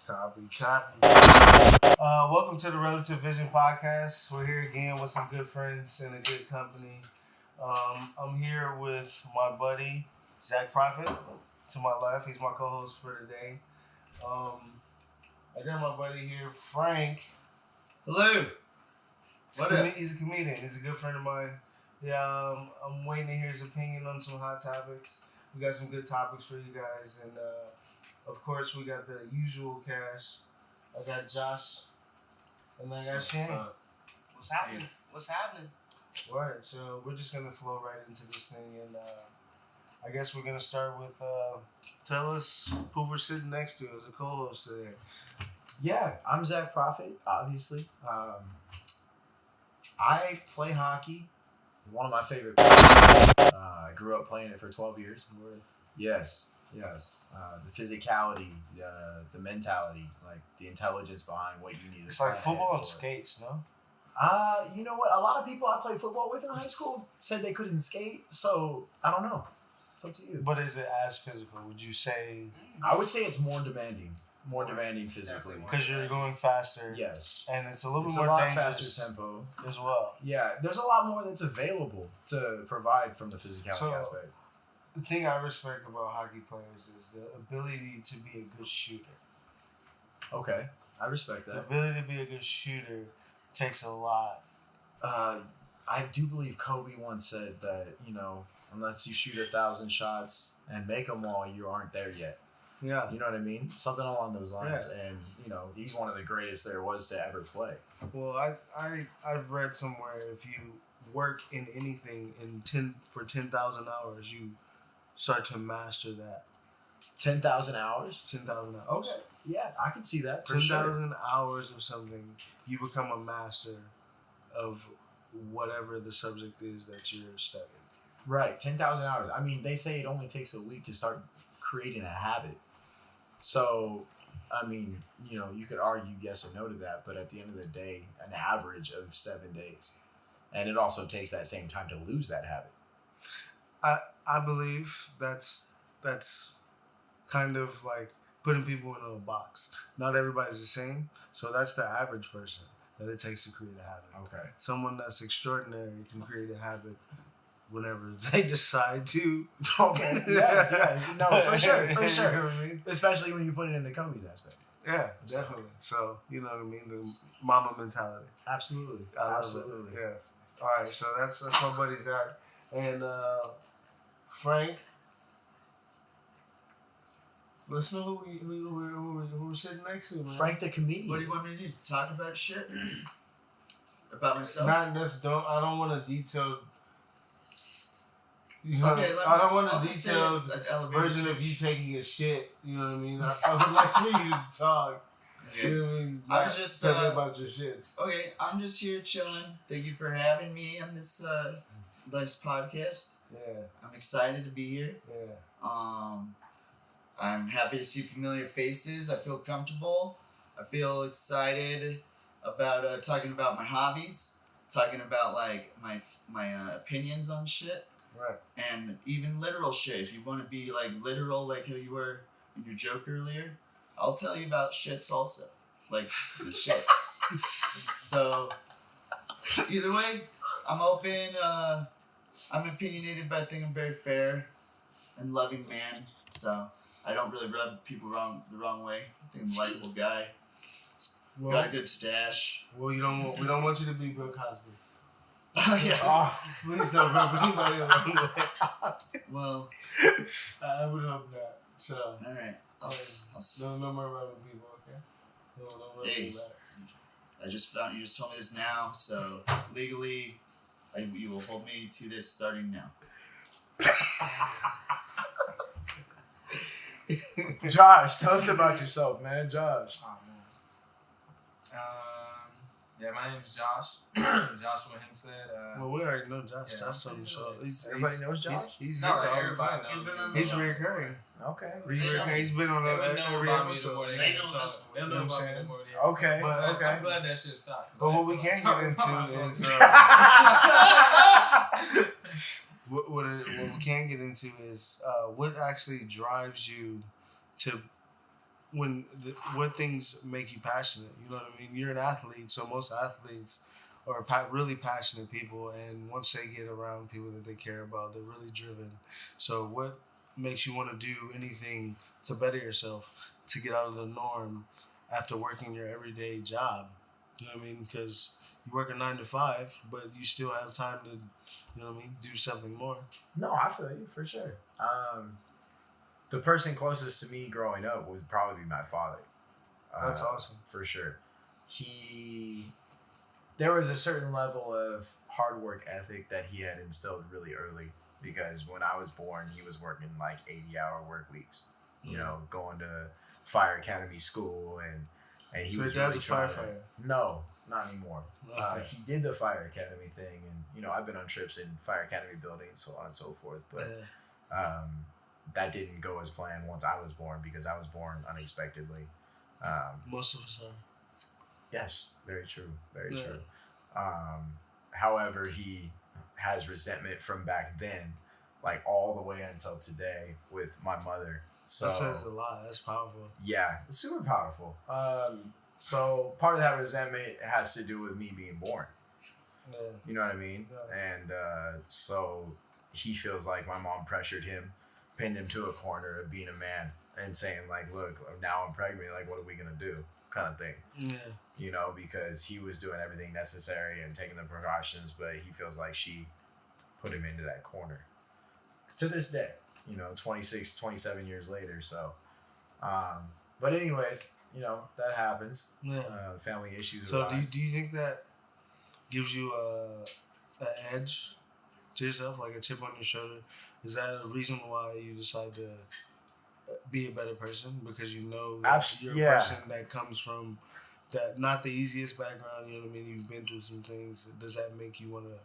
Copy. Welcome to the Relative Vision podcast. We're here again with some good friends and a good company. I'm here with my buddy, Zach Prophet. To my left, he's my co-host for today. I got my buddy here, Frank. Hello. He's a comedian. He's a good friend of mine. Yeah, I'm waiting to hear his opinion on some hot topics. We got some good topics for you guys, and of course, we got the usual cast. I got Josh, and I got Shane. What's happening? What's happening? Right, so we're just gonna flow right into this thing, and I guess we're gonna start with tell us who we're sitting next to as a co-host today. Yeah, I'm Zach Prophet, obviously. I play hockey. One of my favorite players. I grew up playing it for 12 years. Yes. The physicality, the mentality, like the intelligence behind what you need. It's like football and skates, no? You know what? A lot of people I played football with in high school said they couldn't skate, so I don't know. It's up to you. But is it as physical? Would you say? I would say it's more demanding. More demanding physically. Because you're going faster. Yes. And it's a little it's more a lot dangerous faster tempo as well. Yeah, there's a lot more that's available to provide from the physicality aspect. The thing I respect about hockey players is the ability to be a good shooter. Okay, I respect that. The ability to be a good shooter takes a lot. I do believe Kobe once said that, unless you shoot 1,000 shots and make them all, you aren't there yet. Yeah. You know what I mean? Something along those lines. Yeah. And, he's one of the greatest there was to ever play. Well, I've read somewhere if you work in anything for 10,000 hours, you start to master that. 10,000 hours? 10,000 hours. Okay. Yeah, I can see that. 10,000 hours of something, you become a master of whatever the subject is that you're studying. Right, 10,000 hours. I mean, they say it only takes a week to start creating a habit. So, I mean, you could argue yes or no to that, but at the end of the day, an average of 7 days. And it also takes that same time to lose that habit. I believe that's kind of like putting people in a box. Not everybody's the same, so that's the average person that it takes to create a habit. Okay. Someone that's extraordinary can create a habit whenever they decide to. Okay. Yes. No, for sure. You know what I mean? Especially when you put it into Kobe's aspect. Yeah, definitely. So, you know what I mean? The mama mentality. Absolutely. Absolutely. Yeah. All right, so that's my buddy Zach. And Frank. Listen to who we're sitting next to, man. Frank the comedian. What do you want me to do? To talk about shit? About myself? I don't want to detail. Okay, I don't want a detailed version of you taking a shit. You know what I mean? I would like for you to talk. Okay. You know what I mean? I was just tell me about your shits. Okay, I'm just here chilling. Thank you for having me on this podcast. Yeah. I'm excited to be here. Yeah. I'm happy to see familiar faces. I feel comfortable. I feel excited about talking about my hobbies, talking about like my opinions on shit. Right. And even literal shit. If you want to be like literal, like how you were in your joke earlier, I'll tell you about shits also. Like the shits. So either way, I'm open. I'm opinionated, but I think I'm very fair and loving man. So I don't really rub people the wrong way. I think I'm a likable guy. Got a good stash. Well, we don't want you to be Bill Cosby. Yeah. Oh, please don't rub anybody the wrong way. Well, I would hope not. So. All right. No more rubbing people, okay? No rubbing back. You just told me this now, so legally, you will hold me to this starting now. Josh, tell us about yourself, man. Josh. Oh, man. Yeah, my name's Josh. Joshua Hempstead. Well, we already know Josh. Yeah. Josh on the show. Everybody knows Josh? He's No, here all the everybody time. knows. He's recurring. Okay. He's been on They would know every about me the episode. more they They hear know me talk. us. They'll know You know about what me I'm the more they hear me. Okay. But I'm glad that shit stopped. But what we can get into is what we can get into is what actually drives you to what things make you passionate? You know what I mean? You're an athlete, so most athletes are really passionate people, and once they get around people that they care about, they're really driven. So what makes you want to do anything to better yourself, to get out of the norm after working your everyday job? You know what I mean? Because you work a 9 to 5, but you still have time to, you know what I mean, do something more. No, I feel you for sure. The person closest to me growing up would probably be my father. That's awesome. For sure. There was a certain level of hard work ethic that he had instilled really early, because when I was born, he was working like 80-hour work weeks, you know, going to fire academy school, and he so was your dad's really a firefighter? No, not anymore. Okay. He did the fire academy thing, and you know, I've been on trips in fire academy buildings, so on and so forth, but that didn't go as planned once I was born, because I was born unexpectedly. Most of us are. Yes, very true, very true. However, he has resentment from back then, like all the way until today, with my mother. So that says a lot. That's powerful. Yeah, it's super powerful. So part of that resentment has to do with me being born. Yeah. You know what I mean? Yeah. And so he feels like my mom pressured him, pinned him to a corner of being a man, and saying like, look, now I'm pregnant, like what are we gonna do, kind of thing. Yeah. You know, because he was doing everything necessary and taking the precautions, but he feels like she put him into that corner. To this day, you know, 26, 27 years later. So, but anyways, you know, that happens. Yeah. Family issues So arise. do you think that gives you an edge to yourself, like a chip on your shoulder? Is that a reason why you decide to be a better person? Because you know that you're a person that comes from that not the easiest background, you know what I mean? You've been through some things. Does that make you want to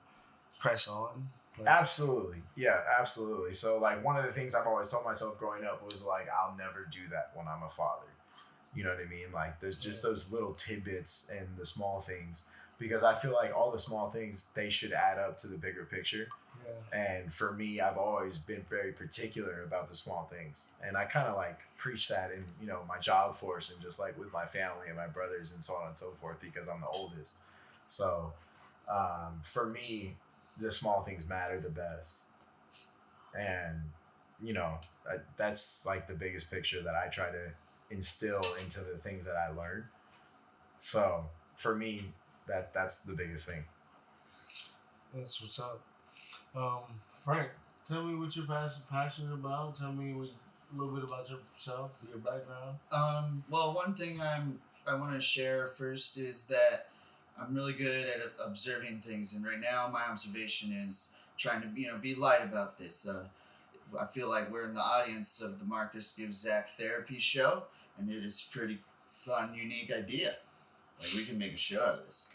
press on? Like, absolutely. Yeah, absolutely. So like one of the things I've always told myself growing up was like, I'll never do that when I'm a father. You know what I mean? Like there's just those little tidbits and the small things, because I feel like all the small things, they should add up to the bigger picture. Yeah. And for me, I've always been very particular about the small things. And I kind of like preach that in, you know, my job force and just like with my family and my brothers and so on and so forth, because I'm the oldest. So for me, the small things matter the best. And, you know, that's like the biggest picture that I try to instill into the things that I learn. So for me, that's the biggest thing. That's what's up. Frank, tell me what you're passionate about. Tell me a little bit about yourself, your background. Well, one thing I want to share first is that I'm really good at observing things, and right now my observation is trying to be light about this. I feel like we're in the audience of the Marcus Gives Zach Therapy show, and it is a pretty fun, unique idea. Like we can make a show out of this.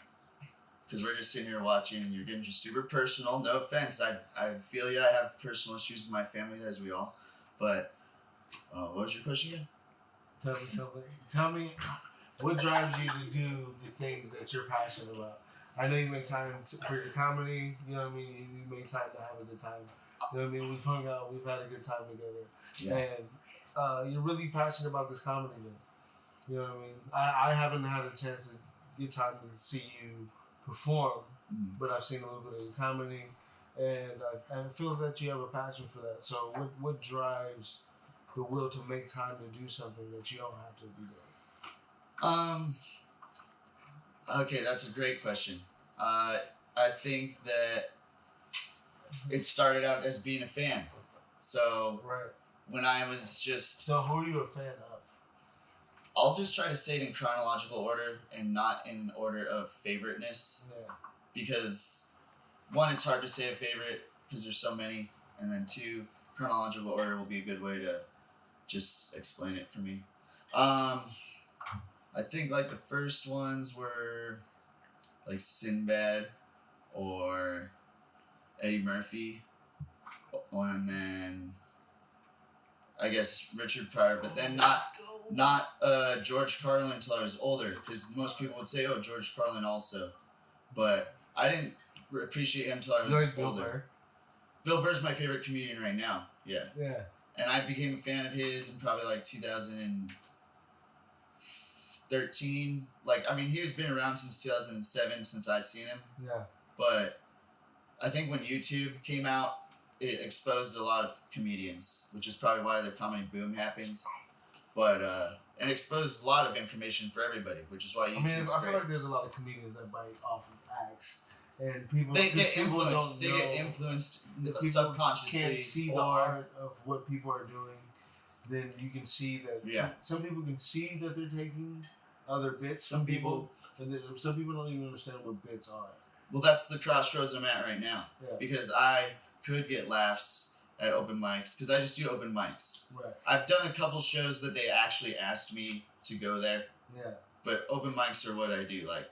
Because we're just sitting here watching, and you're getting just super personal. No offense, I feel I have personal issues with my family, as we all. But what was your question again? Tell me something. Tell me what drives you to do the things that you're passionate about. I know you make time for your comedy. You know what I mean. You make time to have a good time. You know what I mean. We've hung out. We've had a good time together. Yeah. And you're really passionate about this comedy thing. You know what I mean. I haven't had a chance to get time to see you perform, but I've seen a little bit of your comedy, and I feel that you have a passion for that. So what drives the will to make time to do something that you don't have to be doing? Okay, that's a great question. I think that it started out as being a fan. So when I was just... So who are you a fan of? I'll just try to say it in chronological order and not in order of favoriteness. Yeah. Because, one, it's hard to say a favorite because there's so many. And then, two, chronological order will be a good way to just explain it for me. I think, like, the first ones were, like, Sinbad or Eddie Murphy. And then, I guess, Richard Pryor. But then not George Carlin until I was older, because most people would say, oh, George Carlin also. But I didn't appreciate him until I was older. Bill Burr's my favorite comedian right now. Yeah. Yeah. And I became a fan of his in probably like 2000 and 13. Like, I mean, he's been around since 2007, since I've seen him. Yeah. But I think when YouTube came out, it exposed a lot of comedians, which is probably why the comedy boom happened. But and exposed a lot of information for everybody, which is why YouTube's I great. feel like there's a lot of comedians that bite off of acts, and people They since get people influenced. They don't get know, influenced the people subconsciously. can't see the art of what people are doing. Then you can see that. Yeah. Some people can see that they're taking other bits. Some people, and then some people don't even understand what bits are. well, that's the crossroads I'm at right now. Yeah. Because I could get laughs at open mics, because I just do open mics. Right. I've done a couple shows that they actually asked me to go there, Yeah. but open mics are what I do. Like,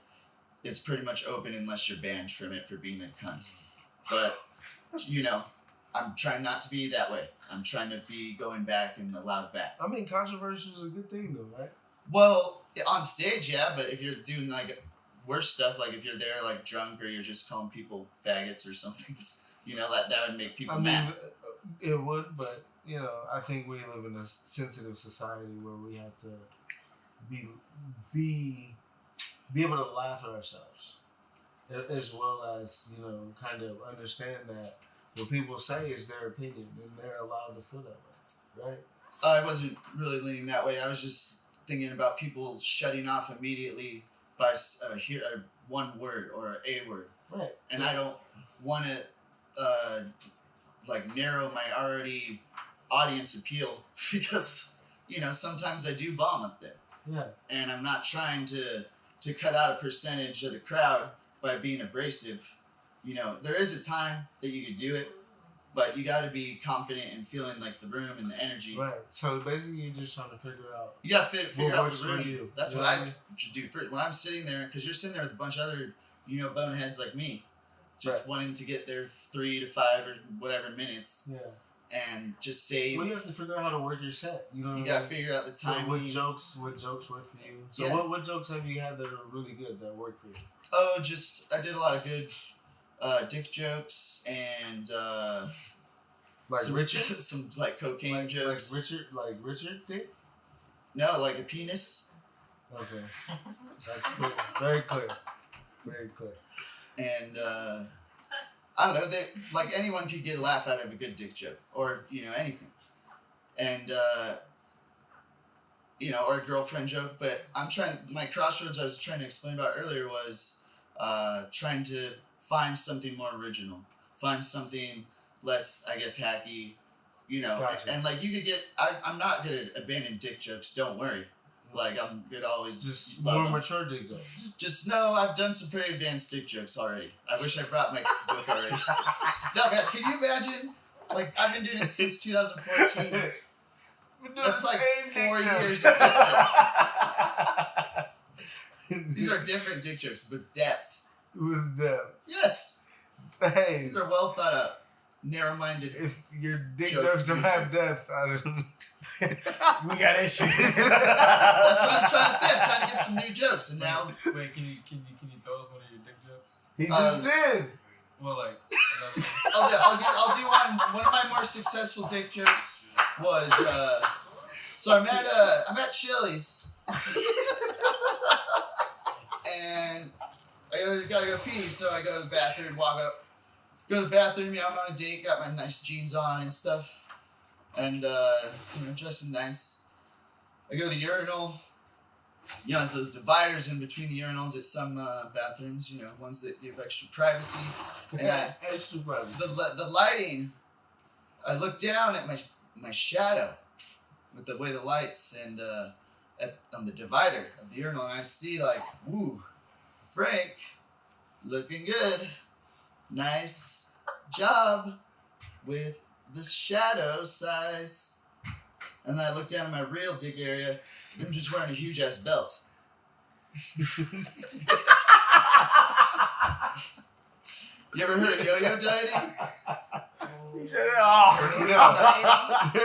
it's pretty much open unless you're banned from it for being a cunt. But, you know, I'm trying not to be that way. I'm trying to be going back and allowed back. I mean, controversy is a good thing, though, right? Well, on stage, yeah, but if you're doing, like, worse stuff, like if you're there, like, drunk, or you're just calling people faggots or something, you know, that would make people mad. It would, but, you know, I think we live in a sensitive society where we have to be able to laugh at ourselves, as well as, you know, kind of understand that what people say is their opinion and they're allowed to feel that way, right? I wasn't really leaning that way. I was just thinking about people shutting off immediately by one word or a word. Right. And I don't want to like narrow my already audience appeal, because, you know, sometimes I do bomb up there. Yeah. And I'm not trying to cut out a percentage of the crowd by being abrasive. You know, there is a time that you could do it, but you got to be confident and feeling like the room and the energy. Right. So basically, you're just trying to figure out. You got to figure out works the for room. you. That's You what know I what I mean? should do first. When I'm sitting there, because you're sitting there with a bunch of other, you know, boneheads like me, just Right. wanting to get their 3 to 5 or whatever minutes, Yeah. and just say. Well, you have to figure out how to work your set. You know. You what got I to mean? figure out the So timing. what jokes work for you? So Yeah. what jokes have you had that are really good that work for you? Oh, I did a lot of good dick jokes and Like some, Richard? some like cocaine jokes. Like Richard did? No, like a penis. Okay. That's clear. Very clear. Very clear. And I don't know, like anyone could get a laugh out of a good dick joke, or, you know, anything. And you know, or a girlfriend joke. But my crossroads I was trying to explain about earlier was trying to find something more original, find something less, I guess, hacky, you know. Gotcha. And like you could get, I'm not good at abandon dick jokes, don't worry. Like, I'm good always Just love more them. mature dick jokes. Just no, I've done some pretty advanced dick jokes already. I wish I brought my book already. No, God, can you imagine? Like, I've been doing it since 2014. That's like 4 years of dick jokes. These are different dick jokes with depth. With depth. Yes, Hey, these are well thought out, narrow-minded. if your dick Joke jokes don't user. have depth, I don't. We got issues. That's what I'm trying to say. I'm trying to get some new jokes, and now Wait, can you throw us one of your dick jokes? He just did. Well, like I'll do one. One of my more successful dick jokes was so I'm at Chili's and I gotta go pee, so I go to the bathroom, walk up, go to the bathroom. Yeah, I'm on a date, got my nice jeans on and stuff, and you know, dressing nice. I go to the urinal. You know, there's those dividers in between the urinals at some bathrooms. You know, ones that give extra privacy. And Extra brother. the lighting, I look down at my shadow with the way the lights and on the divider of the urinal, and I see like, woo, Frank, looking good, nice job with the shadow size. And then I look down at my real dick area. I'm just wearing a huge ass belt. You ever heard of yo-yo dieting? He said, "Oh, Yeah,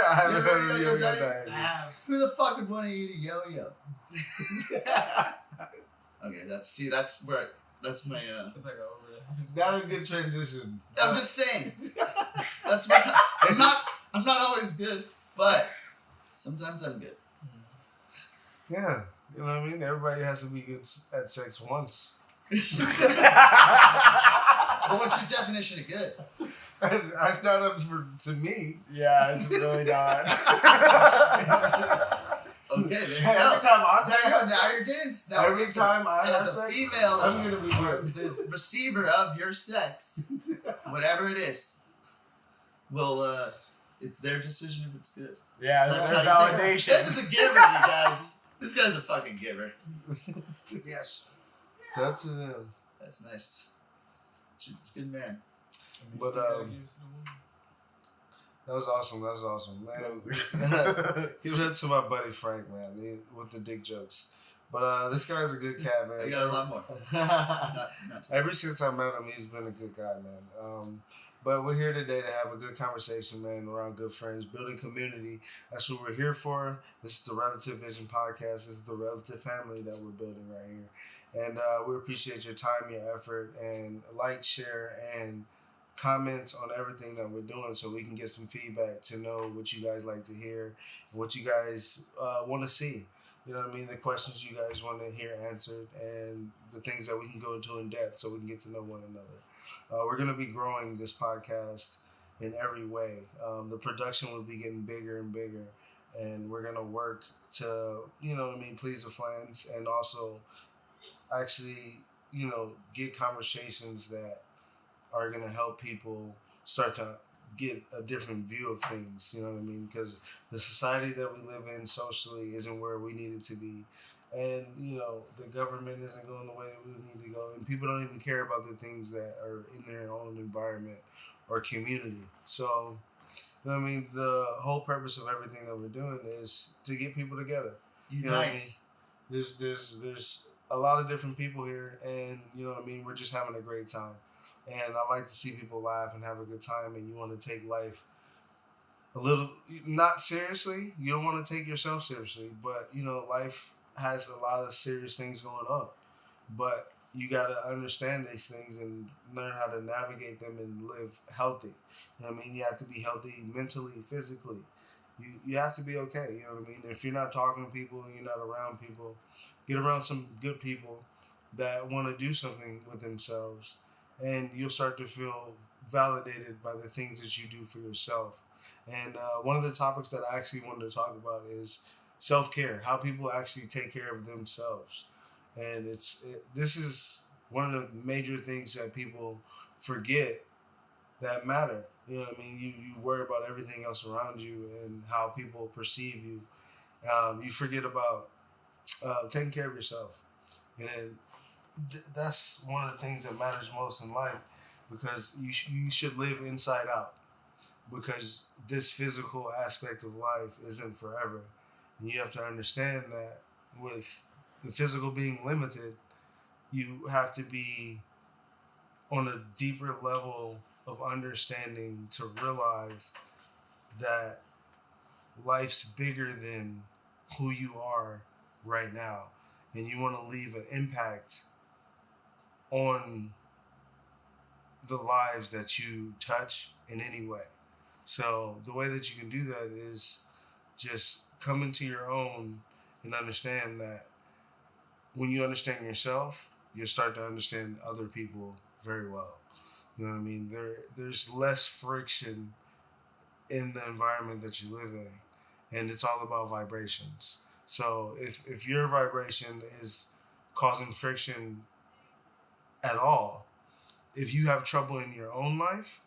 I haven't You heard ever of yo-yo you dieting? that. Who the fuck would want to eat a yo-yo? Okay, that's my. it's like over. Not a good transition. I'm just saying. That's why I'm not always good, but sometimes I'm good. Yeah, you know what I mean. Everybody has to be good at sex once. But what's your definition of good? I stand up to me. Yeah, it's really not. Okay, there you Every go. time I There you go. have Now sex, you're getting. Now every time I so have the sex, female I'm gonna be or good. the receiver of your sex, whatever it is, will it's their decision if it's good. Yeah, That's that's how you validation. think. This is a giver, you guys. This guy's a fucking giver. Yes. It's up to them. That's nice. It's a good man. But, you gotta give it to the woman. That was awesome. That was awesome, man. Give it up to my buddy Frank, man, with the dick jokes. But this guy's a good cat, man. I got a lot more. Not Ever since I met him, he's been a good guy, man. But we're here today to have a good conversation, man, around good friends, building community. That's what we're here for. This is the Relative Vision podcast. This is the relative family that we're building right here. And we appreciate your time, your effort, and like, share, and comment on everything that we're doing so we can get some feedback to know what you guys like to hear and what you guys want to see. You know what I mean? The questions you guys want to hear answered and the things that we can go into in depth so we can get to know one another. We're going to be growing this podcast in every way. The production will be getting bigger and bigger, and we're going to work to, you know what I mean, please the fans and also actually, you know, get conversations that are going to help people start to get a different view of things, you know what I mean? Because the society that we live in socially isn't where we need it to be. And, you know, the government isn't going the way that we need to go. And people don't even care about the things that are in their own environment or community. So, you know what I mean? The whole purpose of everything that we're doing is to get people together. Unite. You know what I mean? There's a lot of different people here, and, you know what I mean? We're just having a great time. And I like to see people laugh and have a good time, and you want to take life a little, not seriously. You don't want to take yourself seriously, but, you know, life has a lot of serious things going on. But you got to understand these things and learn how to navigate them and live healthy. You know what I mean? You have to be healthy mentally, physically. You have to be okay. You know what I mean? If you're not talking to people and you're not around people, get around some good people that want to do something with themselves. And you'll start to feel validated by the things that you do for yourself. And one of the topics that I actually wanted to talk about is self-care, how people actually take care of themselves. And this is one of the major things that people forget that matter. You know what I mean? You worry about everything else around you and how people perceive you. You forget about taking care of yourself. And that's one of the things that matters most in life, because you should live inside out, because this physical aspect of life isn't forever, and you have to understand that with the physical being limited, you have to be on a deeper level of understanding to realize that life's bigger than who you are right now, and you want to leave an impact on the lives that you touch in any way. So the way that you can do that is just come into your own and understand that when you understand yourself, you'll start to understand other people very well. You know what I mean? There's less friction in the environment that you live in, and it's all about vibrations. So if your vibration is causing friction at all, if you have trouble in your own life,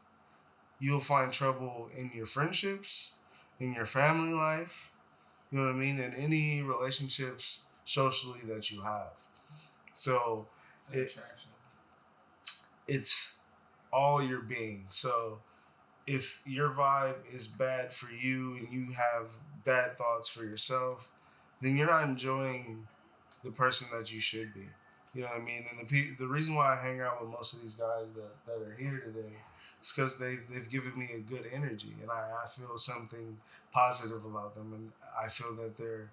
you'll find trouble in your friendships, in your family life, you know what I mean, in any relationships socially that you have. So it's all your being. So if your vibe is bad for you and you have bad thoughts for yourself, then you're not enjoying the person that you should be. You know what I mean? And the reason why I hang out with most of these guys that are here today is because they've given me a good energy, and I feel something positive about them, and I feel that they're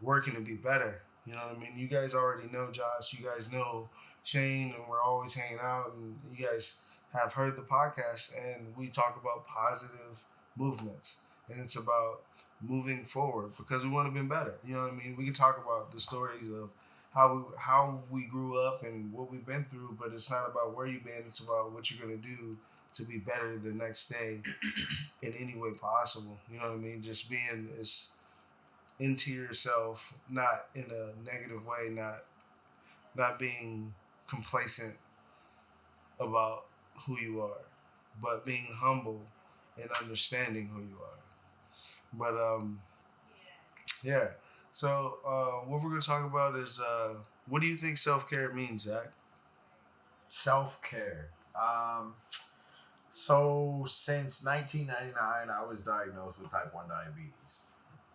working to be better. You know what I mean? You guys already know Josh. You guys know Shane, and we're always hanging out, and you guys have heard the podcast, and we talk about positive movements, and it's about moving forward because we want to be better. You know what I mean? We can talk about the stories of how we grew up and what we've been through, but it's not about where you've been. It's about what you're gonna do to be better the next day in any way possible. You know what I mean? Just being as into yourself, not in a negative way, not being complacent about who you are, but being humble and understanding who you are. But yeah. So what we're gonna talk about is what do you think self-care means, Zach? Self-care. So since 1999, I was diagnosed with type 1 diabetes.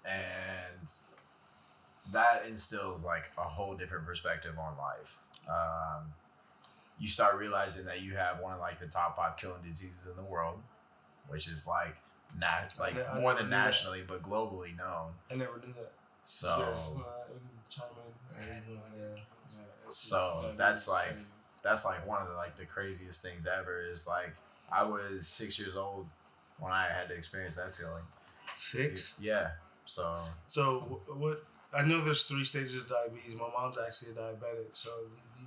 And that instills like a whole different perspective on life. You start realizing that you have one of like the top 5 killing diseases in the world, which is like more than nationally, but globally known. I never knew that. So, Yes, chime in. so that's like one of the like the craziest things ever. Is like I was 6 years old when I had to experience that feeling. 6? Yeah. So what? I know there's 3 stages of diabetes. My mom's actually a diabetic. So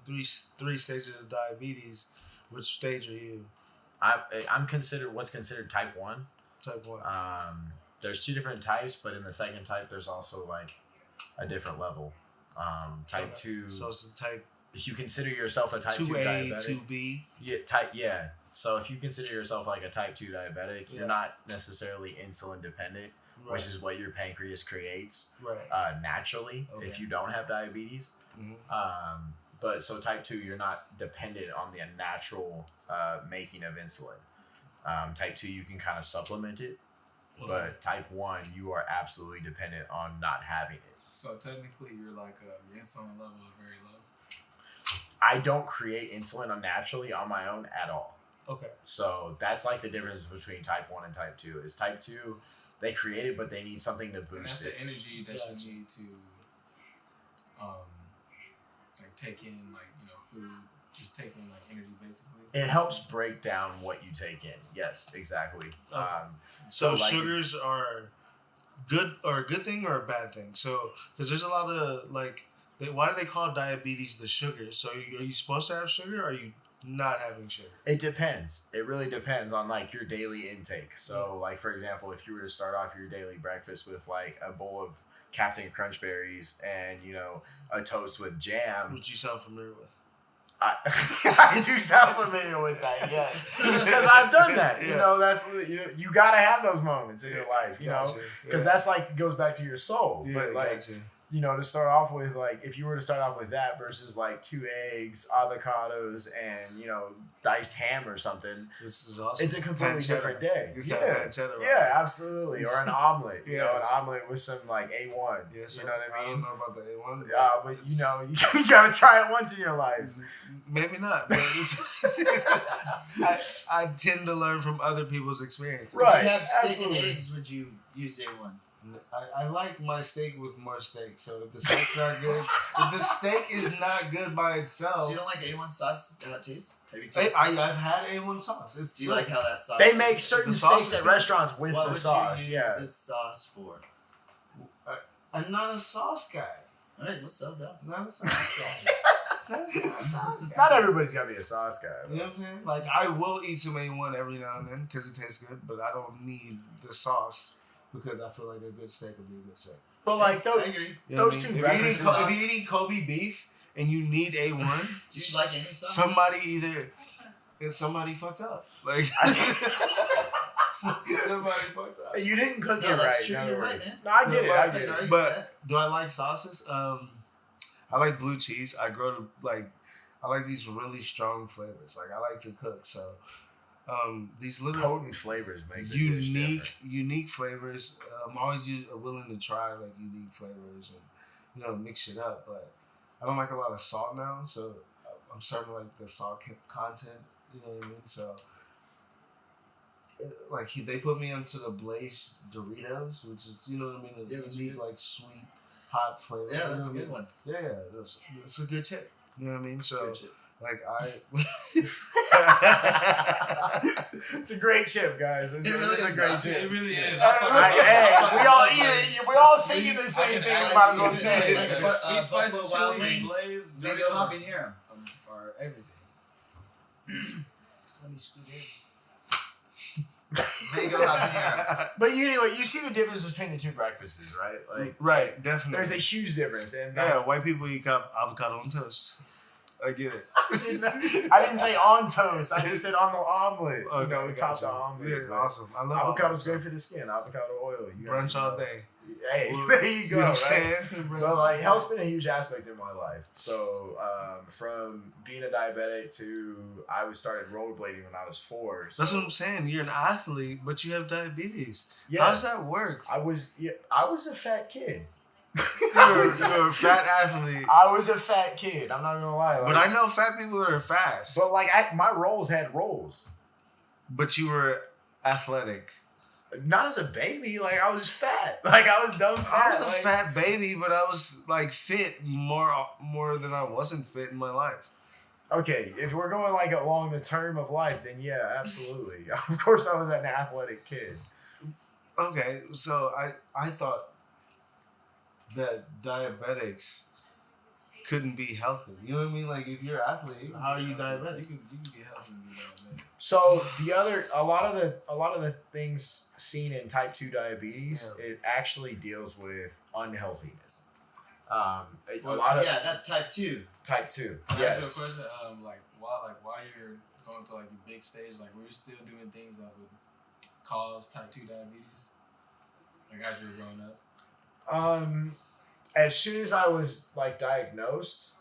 three stages of diabetes. Which stage are you? I'm considered what's considered type 1. Type 1. There's 2 different types, but in the second type, there's also like a different level. Type 2. So it's a type. If you consider yourself a type 2 2A, diabetic, 2B. Yeah. So if you consider yourself like a type 2 diabetic, you're not necessarily insulin dependent, Right. which is what your pancreas creates Right. naturally if you don't have diabetes. Mm-hmm. But so type 2, you're not dependent on the natural making of insulin. Type 2, you can kind of supplement it. But type 1, you are absolutely dependent on not having it. So technically, you're like your insulin level is very low. I don't create insulin naturally on my own at all. Okay. So that's like the difference between type 1 and type 2. Is type 2, they create it, but they need something to And that's boost it. the energy that you need to like take in, like, you know, food. Just take in like energy basically. It helps break down what you take in. Yes, exactly. Okay. So like sugars are good or a good thing or a bad thing? So because there's a lot of like, why do they call diabetes the sugar? So are you supposed to have sugar? Or are you not having sugar? It depends. It really depends on like your daily intake. So like for example, if you were to start off your daily breakfast with like a bowl of Captain Crunch berries and a toast with jam, Which you sound familiar with. I do sound familiar with that, yes, because I've done that. Yeah. That's you gotta have those moments in your life, Gotcha. because that's like goes back to your soul. Yeah, But like gotcha. to start off with, like if you were to start off with that versus like 2 eggs, avocados, and diced ham or something, This is awesome. it's a completely Pancetta. different day. It's that pancetta, right? Yeah, absolutely. Or an omelet, Yes. an omelet with some like A1. Yes, You know what I I mean? don't know about the A1. But you gotta try it once in your life. Maybe not. But I tend to learn from other people's experiences. Right. If you had steak absolutely. and eggs, would you use A1? I like my steak with more steak. So if the steak's not good, if the steak is not good by itself, So you don't like A1 sauce? How it tastes? Have you tasted? I've had A1 sauce. It's Do you like how that sauce? They make tastes? certain The sauce steaks is at good. restaurants with What the would sauce. you use Yeah. this sauce for? I'm not a sauce guy. All right, what's up, though? Not a sauce guy. Not a sauce guy. Not everybody's gotta be a sauce guy. You know what I'm saying? Like, I will eat some A1 every now and then because it tastes good, but I don't need the sauce because I feel like a good steak would be a good steak. But like I those, agree. You know what Those I two mean? If you're, eating, references- if you're eating Kobe beef and you need A1, Do you like any sauce? somebody fucked up. Like, somebody fucked up. you didn't cook No, it that's right. true, in other you're right, words. man. No, I get it. I No, get it. argue But- with that. Do I like sauces? I like blue cheese. I like these really strong flavors. Like, I like to cook, so these little Potent flavors make the dish different. unique flavors. I'm always willing to try like unique flavors and mix it up. But I don't like a lot of salt now, so I'm starting to like the salt content. You know what I mean? So like they put me onto the Blaze Doritos, which is what I mean. Yeah, those are unique good. like sweet hot flavor. Yeah, you that's a know what I good mean? one. Yeah, that's a good tip. You know what I mean? So Good shit. Like It's a great chip, guys. It's really a is great not. chip. It really is. Hey, we all eat it. We all thinking the same thing. We might as well say it. Like Sweet spicy Buffalo chili, Wild Wings, glazed, mango habanero. or everything. Let me scoot in. Mango habanero. But anyway, you see the difference between the two breakfasts, right? Like, Right, definitely. there's a huge difference, and yeah, white people eat avocado on toast. I get it. I didn't say on toast. I just said on the omelet. Okay, You know, top the gotcha. omelet. Yeah, But awesome. I love avocado's avocado. great for the skin. Avocado oil. You Brunch gotta, all day. Hey, Well, there you go. know what I'm Right? saying? But like, health's been a huge aspect in my life. So from being a diabetic to I started rollerblading when I was 4. So, That's what I'm saying. You're an athlete, but you have diabetes. yeah, How does that work? I was a fat kid. You're a fat athlete. I was a fat kid. I'm not gonna lie. Like, But I know fat people that are fast. But like, my rolls had rolls. But you were athletic. Not as a baby. Like I was fat. Like I was dumb fat. I was a like, fat baby, but I was like fit more than I wasn't fit in my life. Okay, if we're going like along the term of life, then yeah, absolutely. Of course, I was an athletic kid. Okay, so I thought that diabetics couldn't be healthy. You know what I mean? Like if you're an athlete, how are you diabetic? You can be healthy and be diabetic. So a lot of the things seen in type 2 diabetes, it actually deals with unhealthiness. A lot of That type 2. type 2. Can I Yes. ask you a question? While you're going to like the big stage, like were you still doing things that would cause type 2 diabetes? Like as you were growing up? As soon as I was like diagnosed,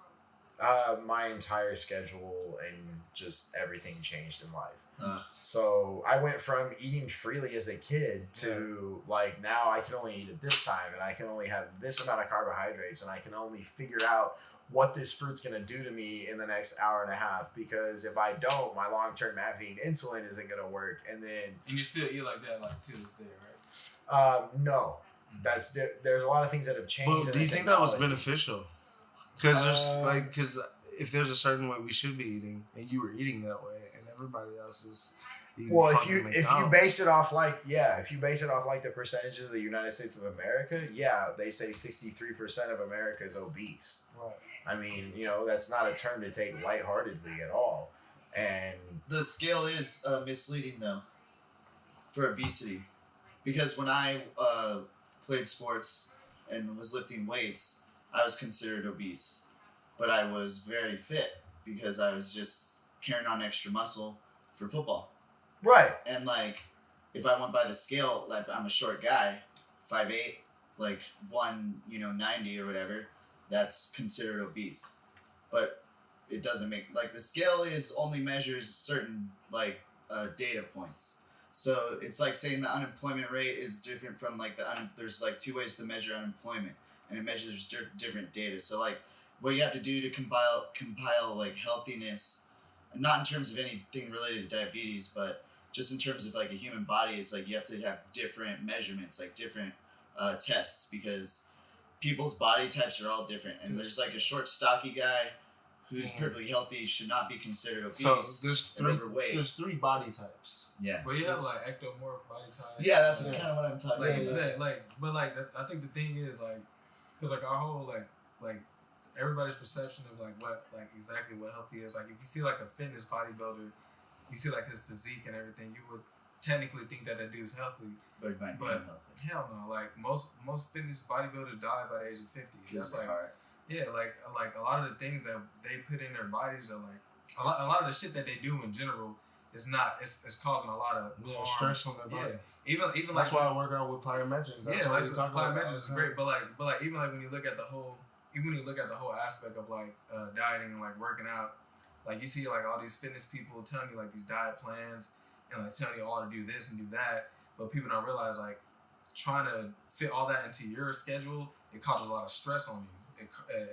my entire schedule and just everything changed in life. So I went from eating freely as a kid to like now I can only eat at this time and I can only have this amount of carbohydrates and I can only figure out what this fruit's gonna do to me in the next hour and a half, because if I don't, my long-term caffeine insulin isn't gonna work. And you still eat like that like to this day, right? no, there's a lot of things that have changed. But do you think that was beneficial? Because if there's a certain way we should be eating, and you were eating that way, and everybody else is eating if you base it off like the percentages of the United States of America, they say 63% of America is obese. Right. I mean, that's not a term to take lightheartedly at all. And The scale is misleading though for obesity, because when I played sports and was lifting weights, I was considered obese, but I was very fit because I was just carrying on extra muscle for football. right. And like, if I went by the scale, like I'm a short guy, 5'8", like 190 or whatever, that's considered obese. But it doesn't make, like, the scale only measures certain like data points. So it's like saying the unemployment rate is different from like there's like 2 ways to measure unemployment, and it measures different data. So like what you have to do to compile like healthiness, not in terms of anything related to diabetes, but just in terms of like a human body, is like you have to have different measurements, like different tests, because people's body types are all different. And there's like a short, stocky guy who's perfectly healthy should not be considered obese. So there's 3 body types. Yeah. Well, you have like ectomorph body type. Yeah, that's kind of what I'm talking Like, about. I think the thing is like, because like our whole like everybody's perception of like what like exactly what healthy is. Like if you see like a fitness bodybuilder, you see like his physique and everything, you would technically think that dude's healthy. But healthy. Hell no. Like most fitness bodybuilders die by the age of 50. It's like hard. yeah, like a lot of the things that they put in their bodies are like a lot of the shit that they do in general is not it's causing a lot of harm. Stress on their body. Even That's why I work out with plyometrics. Plyometrics is great, but like even like when you look at the whole aspect of like dieting and like working out, like you see like all these fitness people telling you like these diet plans and like telling you all to do this and do that, but people don't realize like trying to fit all that into your schedule, it causes a lot of stress on you.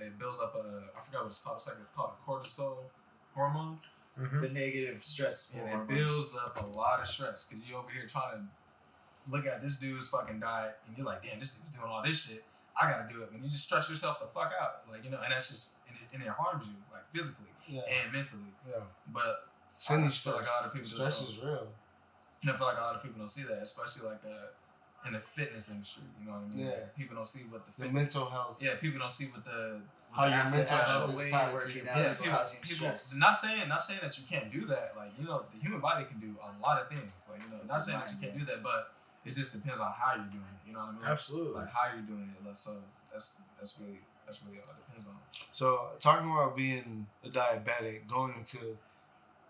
It builds up I forgot what it's called. It's called a cortisol hormone. Mm-hmm. The negative stress And it builds up a lot of stress because you're over here trying to look at this dude's fucking diet and you're like, damn, this dude's doing all this shit. I gotta do it, and you just stress yourself the fuck out, like, you know, and that's just and it harms you, like, physically and mentally. Yeah. But Sending I feel like a lot of people stress is real. And I feel like a lot of people don't see that, especially like in the fitness industry. You know what I mean? Yeah. Like, people don't see what the The fitness. mental health. Yeah, people don't see what the How your athlete- mental actual health way is you're tied to working your out. Yeah, It's see, causing people stress. not saying that you can't do that. Like, you know, the human body can do a lot of things. Like, you know, not saying that you can't do that, but it just depends on how you're doing it. You know what I mean? Absolutely. Like how you're doing it. So that's really all it depends on. So talking about being a diabetic, going into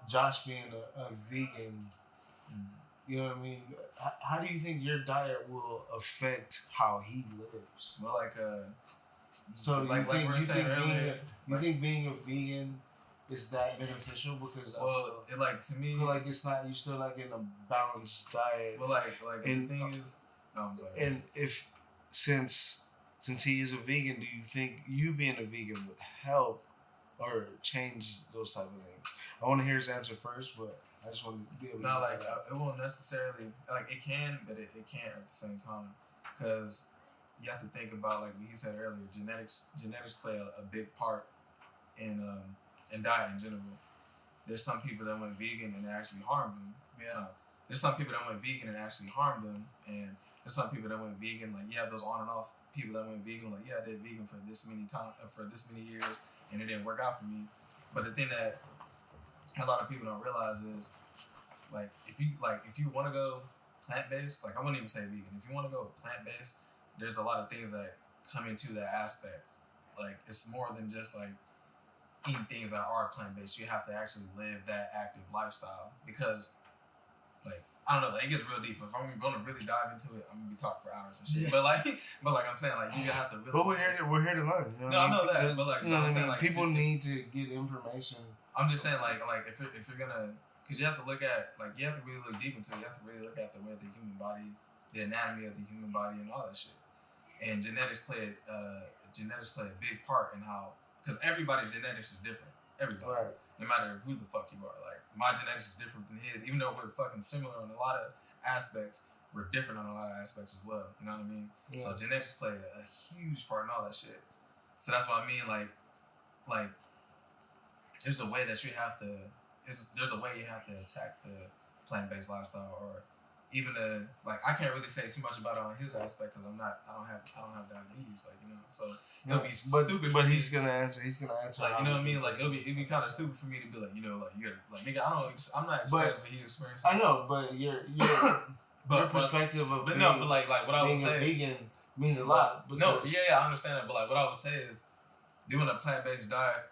Josh being a vegan, you know what I mean? How do you think your diet will affect how he lives? Well, like So like we were saying earlier, you think being a vegan is that beneficial? Because well, it like to me, I feel like it's not. You're still like in a balanced diet. well, like and- the thing is, I'm sorry. And if since he is a vegan, do you think you being a vegan would help or change those type of things? I want to hear his answer first, but I just want to be able to. No, like it won't necessarily like it can, but it can't at the same time, because you have to think about, like he said earlier, genetics play a big part in diet in general. There's some people that went vegan and it actually harmed them. Yeah. There's some people that went vegan and it actually harmed them, and there's some people that went vegan, like you have those on and off people that went vegan, like I did vegan for this many years and it didn't work out for me. But the thing that a lot of people don't realize is, like if you want to go plant-based, like I wouldn't even say vegan. If you want to go plant-based, there's a lot of things that come into that aspect. Like it's more than just like eating things that are plant-based. You have to actually live that active lifestyle, because like I don't know, like, it gets real deep. If I'm gonna really dive into it, I'm gonna be talking for hours and shit. Yeah. But like I'm saying, like you have to really. But we're here to learn. You know No, I know what that, but like you know what I I'm saying, mean. like People need to get information. I'm just saying, like if you're gonna, because you have to look at, like you have to really look deep into it. You have to really look at the way the human body, the anatomy of the human body, and all that shit. And genetics play a big part in how, because everybody's genetics is different. Everybody, Right. no matter who the fuck you are. Like my genetics is different than his, even though we're fucking similar on a lot of aspects. We're different on a lot of aspects as well. You know what I mean? Yeah. So genetics play a huge part in all that shit. So that's what I mean. Like there's a way that you have to. There's a way you have to attack the plant-based lifestyle, or even like I can't really say too much about it on his aspect because I don't have diabetes, like, you know. So it'll be stupid. But for me. he's gonna answer. Like, You know what I mean? Like it'd be kind of stupid for me to be like, you know, like you gotta, like nigga, I'm not experienced, but he experienced. I know, but your perspective of but being, no, but like what I would being a say, vegan means a lot. No, because- yeah, I understand that, but like what I would say is, doing a plant-based diet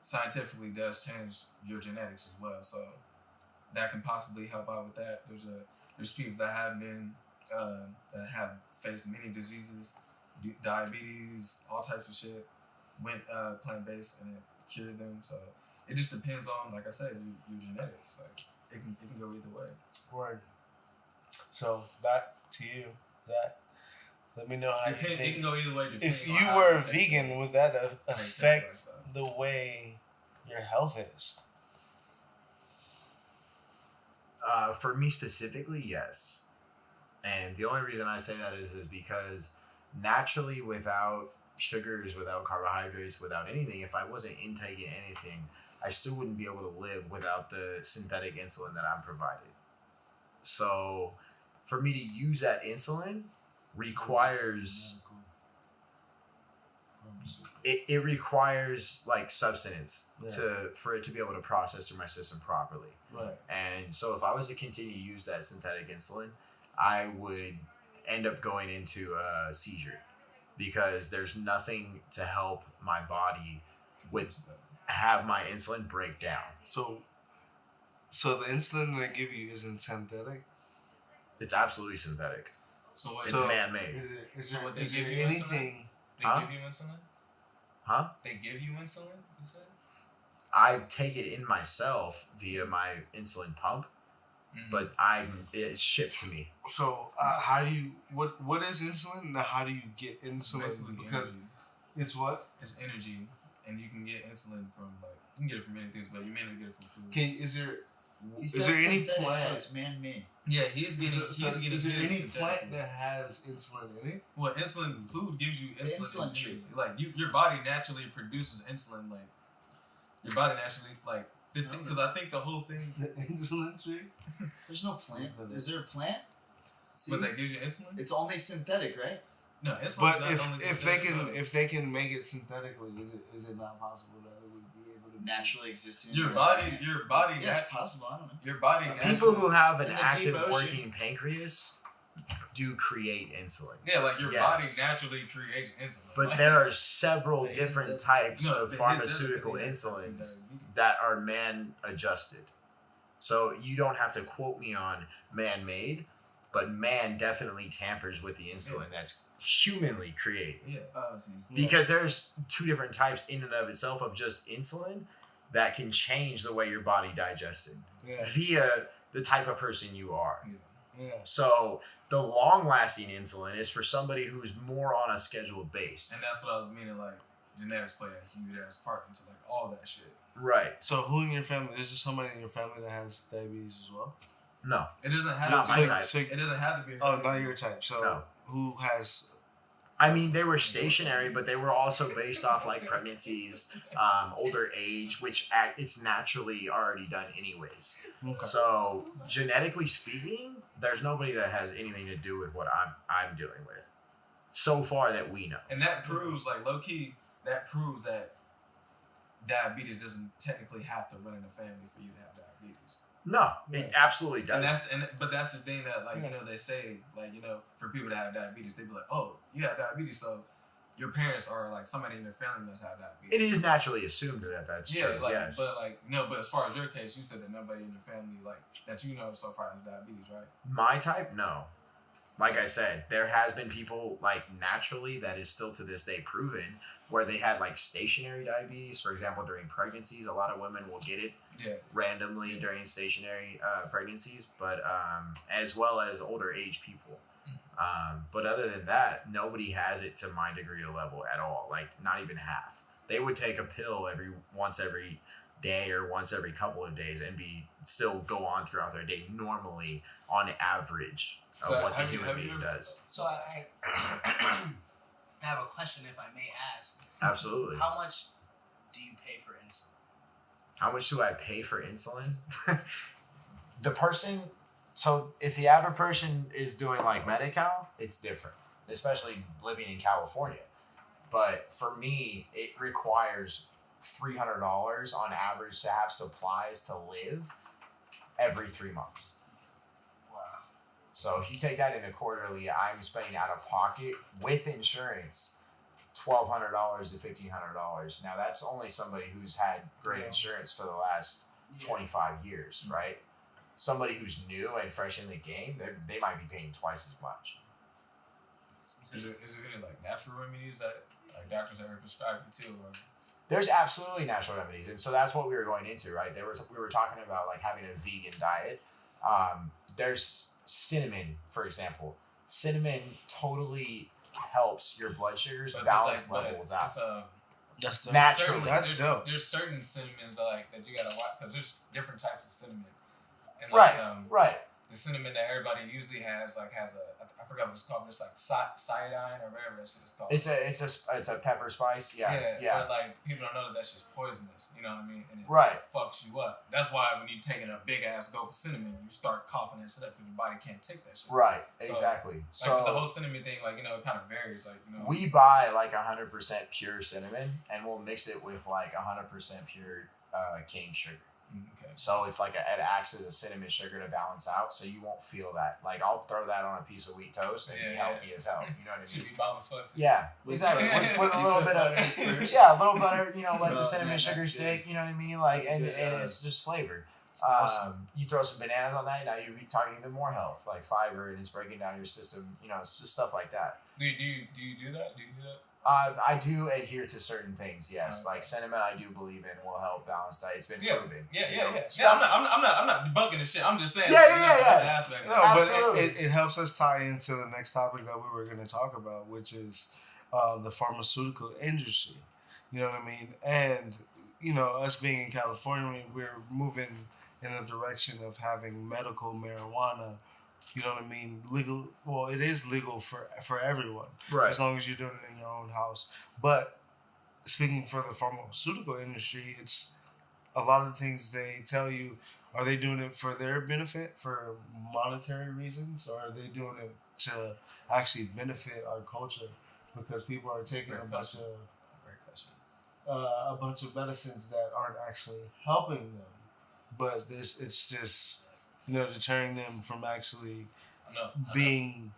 scientifically does change your genetics as well. So that can possibly help out with that. There's people that have been that have faced many diseases, diabetes, all types of shit, went plant-based and it cured them. So it just depends on, like I said, your genetics. Like it can go either way. Word. So back to you, Zach. Let me know how you It think. can go either way. If depending you on how were you a take vegan, it. would that How you take affect lifestyle. the way your health is? For me specifically, yes. And the only reason I say that is because naturally, without sugars, without carbohydrates, without anything, if I wasn't intaking anything, I still wouldn't be able to live without the synthetic insulin that I'm provided. So for me to use that insulin requires it requires like substance for it to be able to process through my system properly. Right. And so if I was to continue to use that synthetic insulin, I would end up going into a seizure, because there's nothing to help my body have my insulin break down. So the insulin they give you isn't synthetic? It's absolutely synthetic. So It's man-made. Is So there, what they is give there you anything? They Huh? give you insulin? Huh? They give you insulin, you said? I take it in myself via my insulin pump, Mm-hmm. but it's shipped to me. So how do you what is insulin? And how do you get insulin? Basically Because energy. it's what? It's energy, and you can get insulin from, like, you can get it from many things, but you mainly get it from food. He Is said there any synthetic, plant? so it's man-made. Yeah, he's getting. Is there any synthetically. plant that has insulin in it? Well, insulin food gives you The insulin. insulin tree. Like your body naturally produces insulin. Like your body naturally like because I think the whole thing. The insulin tree? There's no plant. Is there a plant? See? But that gives you insulin. It's only synthetic, right? No, insulin. But not only if they can make it synthetically, is it not possible that it would be able to Naturally existing. your Yeah, body. it's possible. I don't know. Your body. People who have an In the active deep ocean. working pancreas do create insulin. Yeah, like your Yes. body naturally creates insulin. But Like, there are several But different his- types No, of but pharmaceutical his- insulins that are man adjusted. So you don't have to quote me on man made, but man definitely tampers with the insulin that's humanly created. Yeah. Oh, okay. Because there's two different types in and of itself of just insulin that can change the way your body digests it Yeah. via the type of person you are. Yeah. So the long lasting insulin is for somebody who's more on a scheduled base. And that's what I was meaning. Like genetics play a huge ass part into like all that shit. Right. So who in your family? Is there somebody in your family that has diabetes as well? No. It doesn't have Not to my be. type. So, It doesn't have to be. oh, not your type. So No. who has? I mean, they were stationary, but they were also based off like pregnancies, older age, which it's naturally already done anyways. Okay. So genetically speaking, there's nobody that has anything to do with what I'm dealing with, so far that we know. And that proves, like low key, that proves that diabetes doesn't technically have to run in the family for you to have diabetes. No, it absolutely And doesn't. but that's the thing that like you know they say like you know for people that have diabetes they be like, oh, you have diabetes, so your parents are like somebody in your family must have diabetes. It is naturally assumed that that's Yeah, true. like Yes. but like no, but as far as your case, you said that nobody in your family like that you know so far has diabetes, right? My type, no. Like I said, there has been people like naturally that is still to this day proven where they had like stationary diabetes. For example, during pregnancies, a lot of women will get it Yeah. randomly during stationary pregnancies, but as well as older age people. But other than that, nobody has it to my degree of level at all. Like not even half. They would take a pill once every day or once every couple of days and still go on throughout their day normally on average of So what the have you- human have you being ever- does. So I have a question, if I may ask. Absolutely. How much do you pay for insulin? How much do I pay for insulin? The person, so if the average person is doing like Medi-Cal, it's different, especially living in California. But for me, it requires $300 on average to have supplies to live every 3 months. Wow. So if you take that into quarterly, I'm spending out of pocket with insurance $1,200 to $1,500. Now that's only somebody who's had great Yeah. insurance for the last 25 years, right? Somebody who's new and fresh in the game, they might be paying twice as much. Is there any like natural remedies that like doctors ever prescribe you to? Or? There's absolutely natural remedies, and so that's what we were going into, right? We were talking about like having a vegan diet. There's cinnamon, for example. Cinnamon totally helps your blood sugars But balance like, levels out. That's dope. Naturally. That's dope. There's certain cinnamons that you gotta watch because there's different types of cinnamon. And Right. like, Right. the cinnamon that everybody usually has a I forgot what it's called, but it's like cyanide or whatever that shit is called. It's a pepper spice. Yeah. But like people don't know that that's just poisonous. You know what I mean? And it Right. fucks you up. That's why when you taking a big ass dope of cinnamon, you start coughing that shit up because your body can't take that shit. Right. So, Exactly. Like So with the whole cinnamon thing, like it kind of varies. Like we buy like 100% pure cinnamon, and we'll mix it with like 100% pure cane sugar. Okay. So it's like it acts as a cinnamon sugar to balance out, so you won't feel that. Like I'll throw that on a piece of wheat toast and be healthy as hell. You know what I Should mean? be bomb as fuck. Yeah, exactly. With a little bit of First. a little butter. You know, let the Well, cinnamon man, sugar that's stick. good. You know what I mean? Like That's and good, it's just flavor. awesome. You throw some bananas on that, now you're talking even more health, like fiber, and it's breaking down your system. You know, it's just stuff like that. Do you do that? Do you do that? I do adhere to certain things, yes. Okay. Like cinnamon, I do believe in will help balance diet. It's been Yeah, proven. yeah. you know? Yeah, Stuff- I'm not debunking the shit. I'm just saying. Yeah, you know, yeah. the aspect of No, it. but Absolutely. it helps us tie into the next topic that we were going to talk about, which is the pharmaceutical industry. You know what I mean? And, you know, us being in California, we're moving in a direction of having medical marijuana. You know what I mean? Legal. Well, it is legal for everyone, as long as you're doing it in your own house. But speaking for the pharmaceutical industry, it's a lot of things they tell you. Are they doing it for their benefit, for monetary reasons, or are they doing it to actually benefit our culture? Because people are taking a bunch of medicines that aren't actually helping them, but it's just deterring them from actually being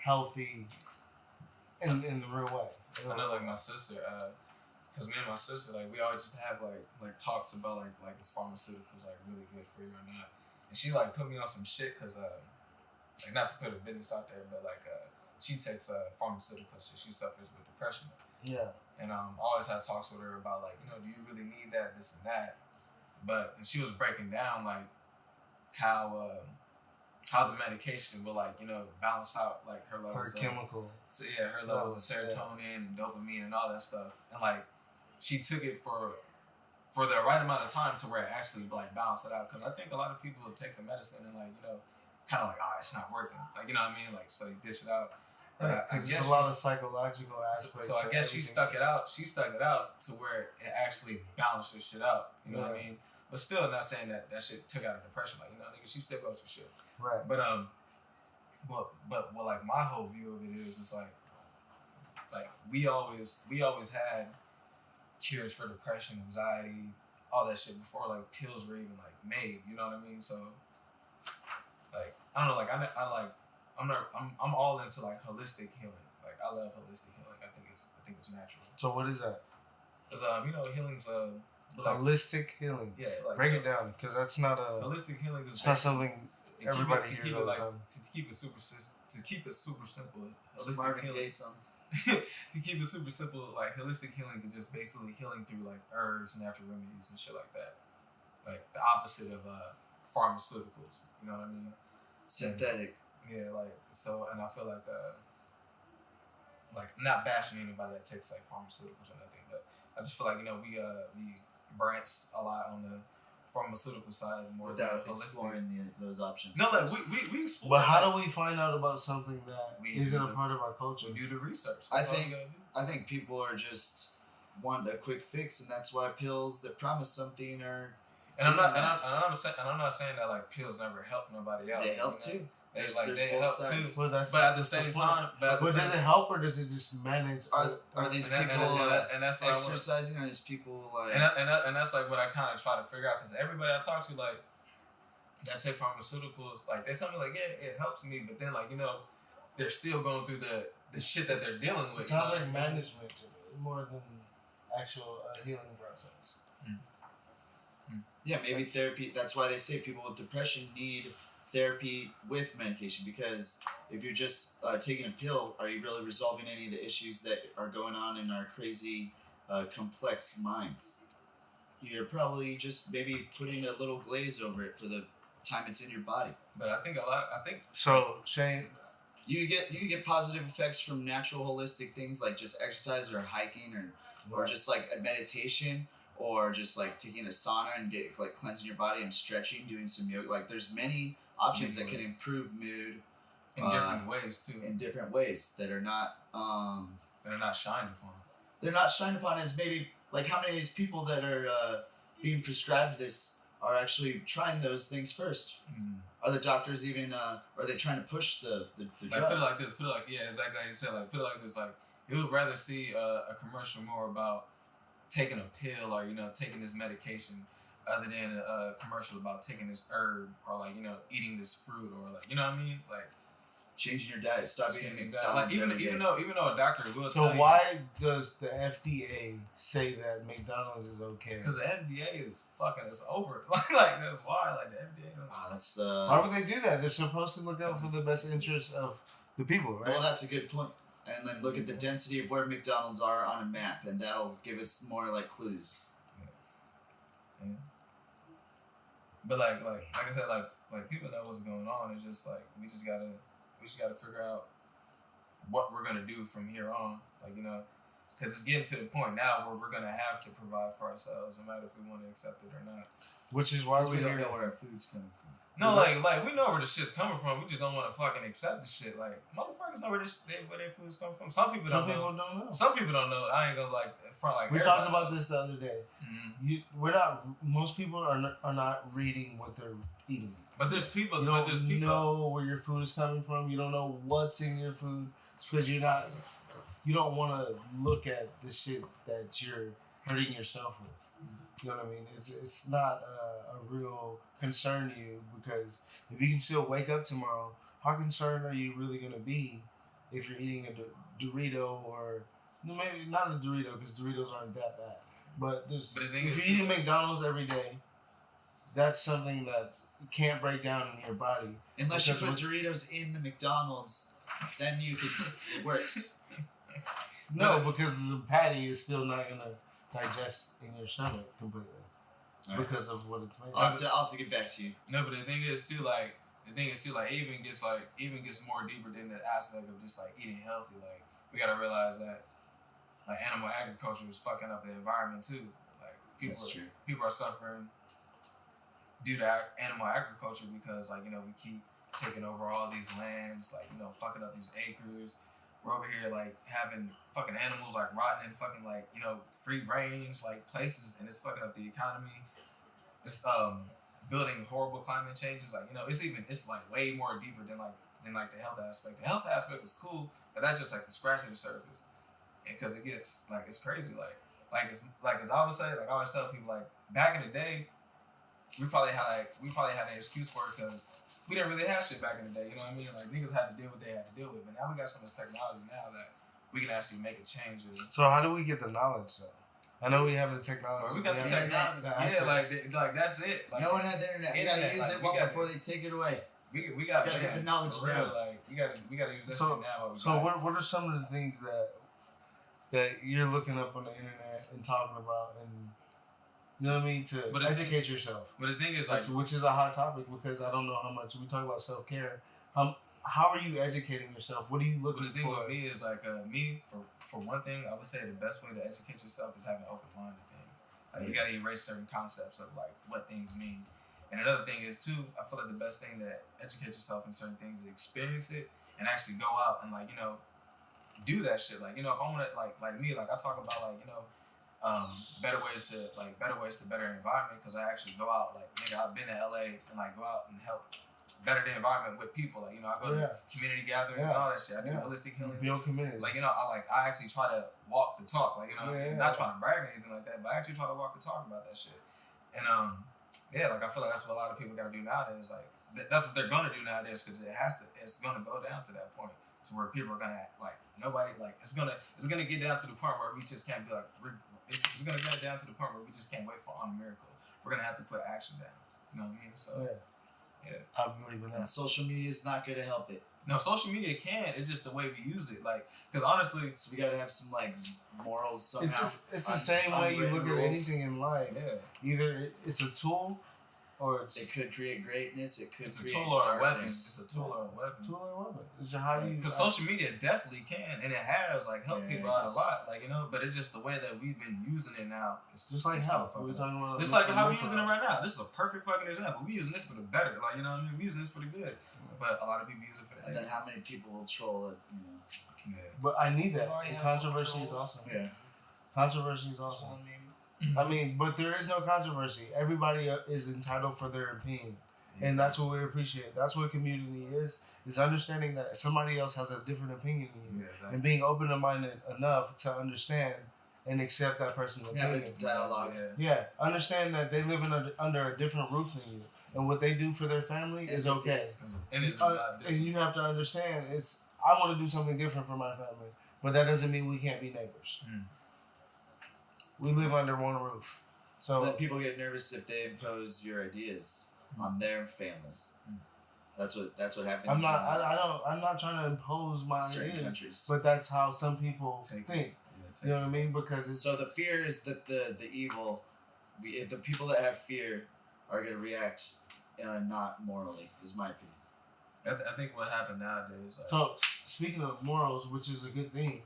healthy in the real way. I know, like my sister, because me and my sister, like we always just have like talks about like is pharmaceuticals like really good for you or not, and she like put me on some shit because like not to put a business out there, but like she takes pharmaceuticals, so she suffers with depression. Yeah. And I always had talks with her about like do you really need that, this and that, and she was breaking down like how the medication will like balance out like her levels her chemical. So yeah, her levels of serotonin and dopamine and all that stuff, and like she took it for the right amount of time to where it actually like balanced it out. Because I think a lot of people will take the medicine and like kind of like it's not working, like what I mean, like so they dish it out. Right, because there's a lot of psychological aspects. So I guess she stuck it out. She stuck it out to where it actually balanced this shit out. You know what I mean? But still, not saying that shit took out of depression. Like nigga, she still goes through shit. Right. But like my whole view of it is, it's like we always had cures for depression, anxiety, all that shit before like pills were even like made. You know what I mean? So like I don't know. Like I'm all into like holistic healing. Like I love holistic healing. I think it's natural. So what is that? Cause healing's like, holistic healing. Yeah. Like, break it down, because that's not a holistic healing. Is it's not something everybody hears all the time. To keep it super simple. Marvin Holistic Gaye healing. song. To keep it super simple, like holistic healing is just basically healing through like herbs, natural remedies, and shit like that. Like the opposite of pharmaceuticals. You know what I mean? Synthetic. Yeah, like so, and I feel like not bashing anybody that takes like pharmaceuticals or nothing, but I just feel like we branch a lot on the pharmaceutical side more without than holistic. exploring those options. No, like we explore. But how do we find out about something that isn't a part of our culture? We do the research. I think people are just want a quick fix, and that's why pills that promise something are. And I'm not saying that like pills never help nobody else. They help too. They There's help sides. too. Well, but at the same time, but does it help, or does it just manage? Are these people exercising? Are these people like? And that's like what I kind of try to figure out, because everybody I talk to like that take pharmaceuticals, like they tell me like it helps me, but then like they're still going through the shit that they're dealing with. It sounds like management more than actual healing process. Yeah, maybe therapy. That's why they say people with depression need therapy with medication, because if you're just taking a pill, are you really resolving any of the issues that are going on in our crazy, complex minds? You're probably just maybe putting a little glaze over it for the time it's in your body. But I think So Shane, you get positive effects from natural holistic things like just exercise or hiking or just like a meditation, or just like taking a sauna and get like cleansing your body and stretching, doing some yoga. Like there's many options that can improve mood in different ways too. In different ways that are not shined upon. They're not shined upon as maybe like how many of these people that are being prescribed this are actually trying those things first. Are the doctors even are they trying to push the like drug? Put it like this. Put it like exactly like you said. Like put it like this. Like you would rather see a commercial more about taking a pill or taking this medication, other than a commercial about taking this herb or like eating this fruit or like what I mean, like changing your diet, stop eating like McDonald's even though a doctor will so tell you. why does the FDA say that McDonald's is okay? Because the FDA is fucking us over. Like that's why like the FDA. That's why would they do that? They're supposed to look out for the best interests of the people, right? Well, that's a good point. And then look at the density of where McDonald's are on a map, and that'll give us more like clues. Yeah. But like I said, like people know what's going on. It's just like we just gotta figure out what we're gonna do from here on. Like Because it's getting to the point now where we're gonna have to provide for ourselves, no matter if we want to accept it or not. Which is why we we're don't here. know where our food's coming from. No, like we know where the shit's coming from. We just don't want to fucking accept the shit. Like motherfuckers know where their food's coming from. Some people don't know. Some people don't know. I ain't gonna front like. We talked about this the other day. Mm-hmm. Most people are not reading what they're eating. But there's people. You don't know where your food is coming from. You don't know what's in your food. It's because you don't want to look at the shit that you're hurting yourself with. You know what I mean? It's not a real concern to you, because if you can still wake up tomorrow, how concerned are you really going to be if you're eating a Dorito, or maybe not a Dorito, because Doritos aren't that bad. But if you're eating McDonald's every day, that's something that can't break down in your body. Unless you put Doritos in the McDonald's, then you could worse. No, because the patty is still not going to digest in your stomach completely. Right. Because of what it's made. I'll have to get back to you. No, but the thing is too, like it even gets more deeper than the aspect of just like eating healthy. Like we gotta realize that like animal agriculture is fucking up the environment too. Like people are suffering due to animal agriculture because we keep taking over all these lands, fucking up these acres. We're over here having fucking animals rotting in fucking free range places, and it's fucking up the economy. It's building horrible climate changes. It's way more deeper than the health aspect. The health aspect is cool, but that's just the scratching the surface. Because it gets it's crazy. As I always say, I always tell people back in the day, we probably had an excuse for it because we didn't really have shit back in the day, you know what I mean? Niggas had to deal with what they had to deal with, but now we got so much technology now that we can actually make a change. So how do we get the knowledge though? I know we have the technology. Bro, we got the technology. That's it. No one had the internet. We gotta use it before they take it away. We gotta get the knowledge now. We gotta use this shit now. What are some of the things that you're looking up on the internet and talking about, and you know what I mean, to educate yourself? But the thing is, which is a hot topic, because I don't know how much we talk about self-care. How are you educating yourself? What are you looking for? The thing with me is for one thing, I would say the best way to educate yourself is having an open mind to things. You gotta erase certain concepts of what things mean. And another thing is too, I feel like the best thing to educate yourself in certain things is experience it and actually go out and do that shit. If I want to I talk about better ways to better environment, because I actually go out I've been to LA and go out and help better the environment with people. I go to community gatherings and all that shit. I do holistic healing. Build community. I actually try to walk the talk. Not trying to brag or anything like that, but I actually try to walk the talk about that shit. And I feel like that's what a lot of people got to do nowadays. That's what they're gonna do nowadays, because it's gonna go down to that point to where people are gonna nobody it's gonna get down to the point where we just can't be it's gonna get down to the point where we just can't wait on a miracle. We're gonna have to put action down. You know what I mean? So yeah, I believe in that. And social media is not gonna help it. No, social media can. It's just the way we use it. Because honestly, so we gotta have some morals somehow. It's the same way you look at anything in life. Yeah. Either it's a tool, or it could create greatness. It could it's create a tool or darkness. a weapon. It's a tool or a weapon. Tool or a weapon. It's how you. Because social media definitely can, and it has helped people out a lot. But it's just the way that we've been using it now. It's just like health. We're talking about. Just how we're using it right now. This is a perfect fucking example. We're using this for the better. You know what I mean? We're using this for the good. But a lot of people use it for the And then how many people will troll it? Yeah. But I need that. Controversy is awesome. Yeah. Controversy is awesome. I mean, but there is no controversy. Everybody is entitled for their opinion. And that's what we appreciate. That's what community is understanding that somebody else has a different opinion than you. Yeah, exactly. And being open-minded enough to understand and accept that person's opinion. Have a dialogue. Yeah. Understand that they live under a different roof than you. And what they do for their family is okay. And it's and you have to understand, I want to do something different for my family. But that doesn't mean we can't be neighbors. We live under one roof. So then people get nervous if they impose your ideas on their families. That's what happens. I'm not trying to impose my ideas, countries. but that's how some people think. You know what I mean? Because it's so the fear is that the evil, if the people that have fear are going to react not morally, is my opinion. I think what happened nowadays. So speaking of morals, which is a good thing,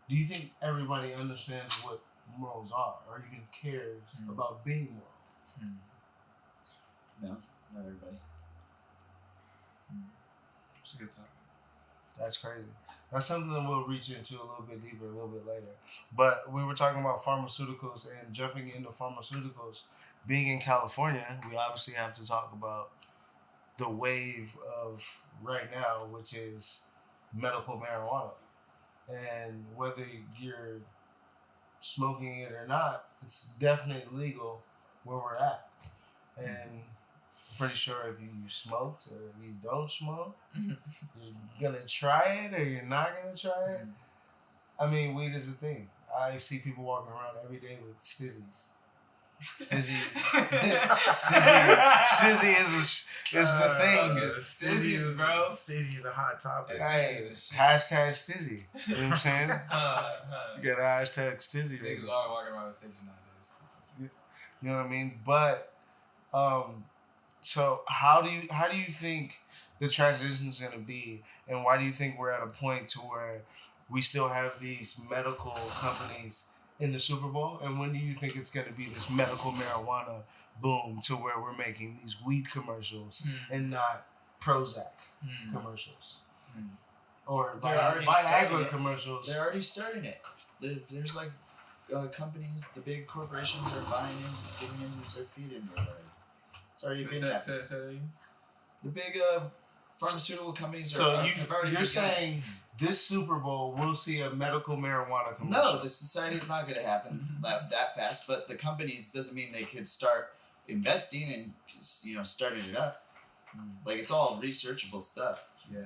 do you think everybody understands what morals are, or even cares about being moral? No, not everybody. It's a good topic. That's crazy. That's something that we'll reach into a little bit deeper a little bit later. But we were talking about pharmaceuticals, and jumping into pharmaceuticals. Being in California, we obviously have to talk about the wave of right now, which is medical marijuana. And whether you're smoking it or not, it's definitely legal where we're at. And I'm pretty sure if you smoked or you don't smoke, you're gonna try it or you're not gonna try it. I mean, weed is a thing. I see people walking around every day with stizzies. Stizzy is the thing. Stizzies, bro. Stizzy is a hot topic. Hey, hashtag stizzy. You know what I'm saying? You got hashtag stizzy. Niggas are walking around with station nowadays. You know what I mean? But so how do you think the transition is gonna be, and why do you think we're at a point to where we still have these medical companies in the Super Bowl? And when do you think it's going to be this medical marijuana boom to where we're making these weed commercials and not Prozac commercials? Or They're already starting Viagra it. commercials? They're already starting it. There's like companies, the big corporations are buying in, giving in their feet in there. It's already been happening. The big pharmaceutical companies have already you're begun. saying this Super Bowl we'll see a medical marijuana commercial? No, the society is not going to happen that fast. But the companies doesn't mean they could start investing and starting it up. Like it's all researchable stuff. Yeah.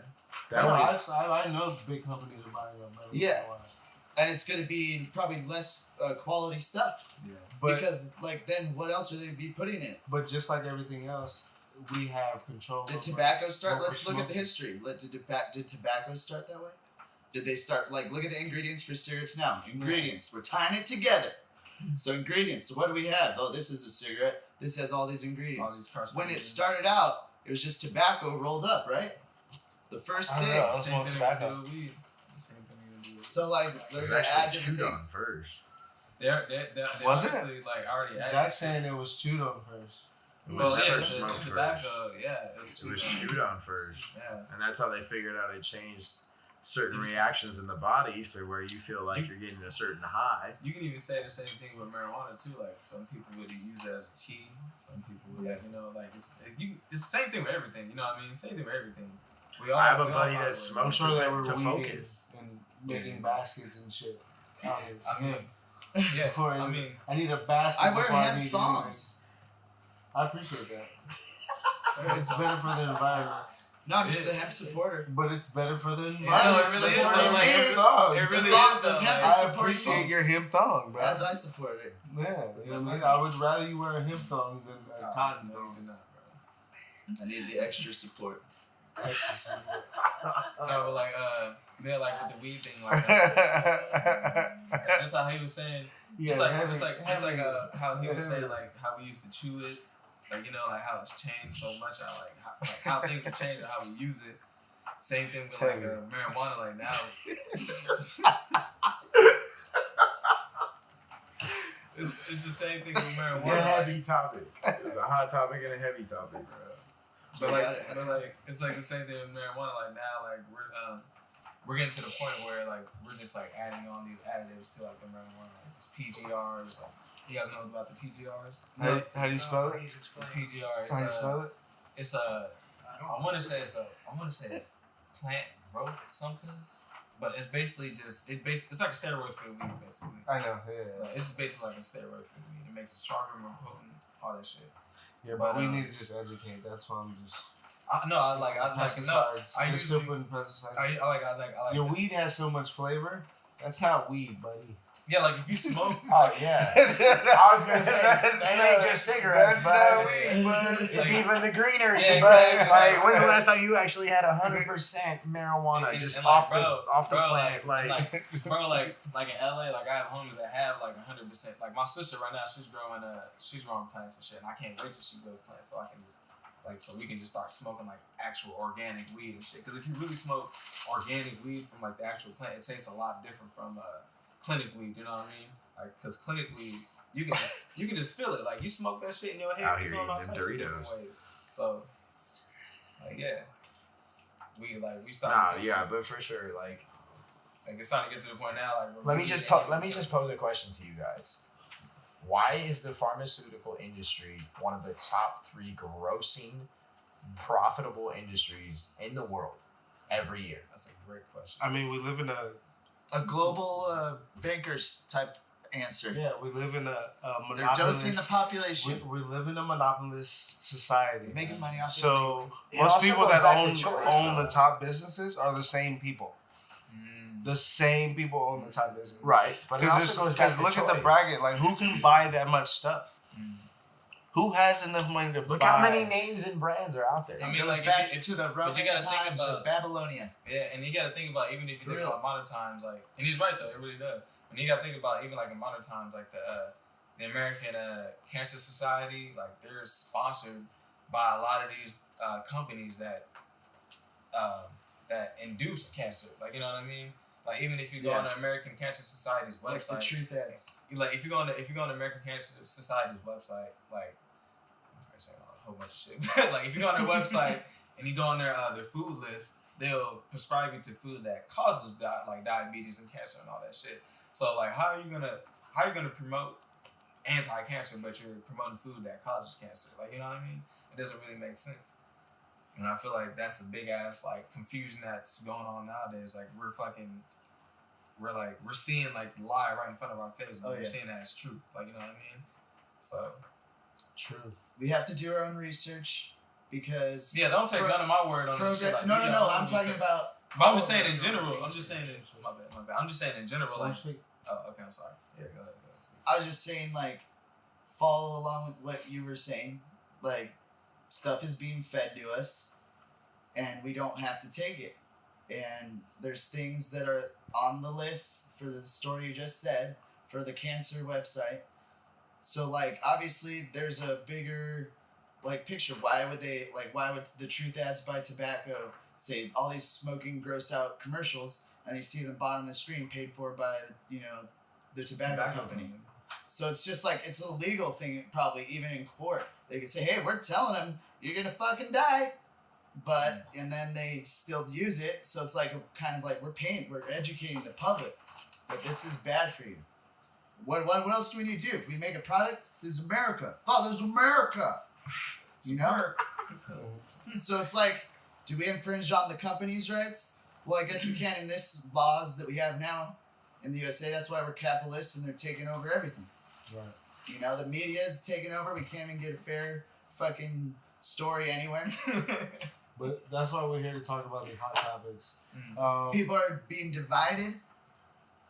I know big companies are buying up medical marijuana. And it's going to be probably less quality stuff. Yeah. Because then what else would they be putting in? But just like everything else, we have control. Did tobacco start? what Let's we're look at the smoking. history. Did tobacco start that way? Did they start look at the ingredients for cigarettes now? Ingredients. We're tying it together. So ingredients. So what do we have? Oh, this is a cigarette. This has all these ingredients. All these When it started out, it was just tobacco rolled up, right? The first I don't cig. know. Let's smoke tobacco. So they're gonna add different things. First. They're Was it? obviously, already added. Zach's saying it was chewed on first. It Well, was yeah, first the smoked tobacco, first. yeah. It was chewed on first. Yeah. And that's how they figured out it changed certain reactions in the body for where you feel like you're getting a certain high. You can even say the same thing with marijuana too. Like some people would use it as a tea. Some people would, it's the same thing with everything. You know what I mean? Same thing with everything. I have a buddy that I'm smokes sure they were to weeding focus. and making baskets and shit. I mean, yeah. Before I mean, I need a basket. I wear before hemp need thongs. I appreciate that. It's better for the environment. No, I'm just a hemp supporter. But it's better for the environment. Yeah, it really is, Support though, the like, hemp thong. it really Thong- is. those Though, hemp like, is I support appreciate thong. your hemp thong, bro. As I support it. Yeah, you know what I mean? I would rather you wear a hemp thong than a cotton no, thong. you do not, bro. I need the extra support. No, but like with the weed thing, just how he was saying, Yeah, just like how he was saying, like how we used to chew it, like how it's changed so much, how things have changed and how we use it. Same thing with marijuana, like now. It's the same thing with marijuana. It's a heavy topic. It's a hot topic and a heavy topic, bro. But it's like the same thing with marijuana. Like now, we're getting to the point where we're just adding on these additives to the marijuana, like these PGRs. Like, you guys know about the PGRs? How do you spell it? Please explain. PGR. How do you spell it? It's a. I want to say it's plant growth something, but it's basically it's like a steroid for the weed basically. I know, yeah. It's basically like a steroid for the weed. It makes it stronger, more potent, all that shit. Yeah, but we need to just educate. That's why I'm just. I You're still usually putting pesticides. I like Your this. weed has so much flavor. That's not weed, buddy. Yeah, like if you smoke. Oh, yeah. I was going to say, they ain't just cigarettes, but it's even the greenery. Yeah, but exactly. when's the last time you actually had 100% marijuana just off the plant? Like in LA, I have homies that have 100%. Like my sister right now, she's growing plants and shit, and I can't wait till she grows plants so I can just so we can just start smoking actual organic weed and shit. Because if you really smoke organic weed from the actual plant, it tastes a lot different from clinic weed. You know what I mean? Like, cause clinic weed, you can just feel it. Like you smoke that shit in your head, Out you here feel all eating types them of different Doritos. ways. So, like, yeah, we Nah, started. yeah, but for sure, like. Like it's starting to get to the point now. Like Let me just pose a question to you guys. Why is the pharmaceutical industry one of the top 3 grossing, profitable industries in the world every year? That's a great question. I mean, we live in A global bankers type answer. we live in a They're dosing the monopolist. population. We live in a monopolist society. They're making money off of So It most also people goes that back to own choice, own though. the top businesses are the same people. The same people own the top business. Right, but it also goes back Because to look at the choice. bracket. Like, who can buy that much stuff? Who has enough money to Look buy? how many names and brands are out there. It I mean, goes like, back if to the but you Roman gotta think times about- of Babylonia. Yeah, and you got to think about even if you think Real. about modern times, like, and he's right though, it really does. And you got to think about even like in modern times, like the American Cancer Society, like they're sponsored by a lot of these companies that induce cancer. Like, you know what I mean? Like even if you go on the American Cancer Society's website, Like the truth ads. like if you go on the American Cancer Society's website, like I'm saying a whole bunch of shit, but like if you go on their website and you go on their food list, they'll prescribe you to food that causes like diabetes and cancer and all that shit. So like how are you gonna promote anti-cancer but you're promoting food that causes cancer? Like, you know what I mean? It doesn't really make sense. And I feel like that's the big ass like confusion that's going on nowadays. Like we're seeing like the lie right in front of our face, but we're seeing that as truth. Like, you know what I mean? So True. We have to do our own research because don't take none of my word on this shit. Like, no. you know, I'm talking about. But I'm just all of saying in this. general. I'm just saying my bad. I'm just saying in general. Like, oh, okay, I'm sorry. Yeah, go ahead. I was just saying, like, follow along with what you were saying. Like, stuff is being fed to us, and we don't have to take it. And there's things that are on the list for the story you just said for the cancer website. So, like, obviously, there's a bigger, like, picture. Why would the truth ads buy tobacco say all these smoking, gross out commercials, and you see them bottom of the screen paid for by, the tobacco company? So it's just like, it's a legal thing, probably even in court. They could say, hey, we're telling them you're going to fucking die. But, and then they still use it. So it's like, kind of like, we're educating the public that this is bad for you. What else do we need to do? We make a product? This is America. Oh, there's America. You know? So it's like, do we infringe on the company's rights? Well, I guess we can in this laws that we have now in the USA. That's why we're capitalists and they're taking over everything. Right. You know, the media is taking over. We can't even get a fair fucking story anywhere. But that's why we're here to talk about the hot topics. People are being divided.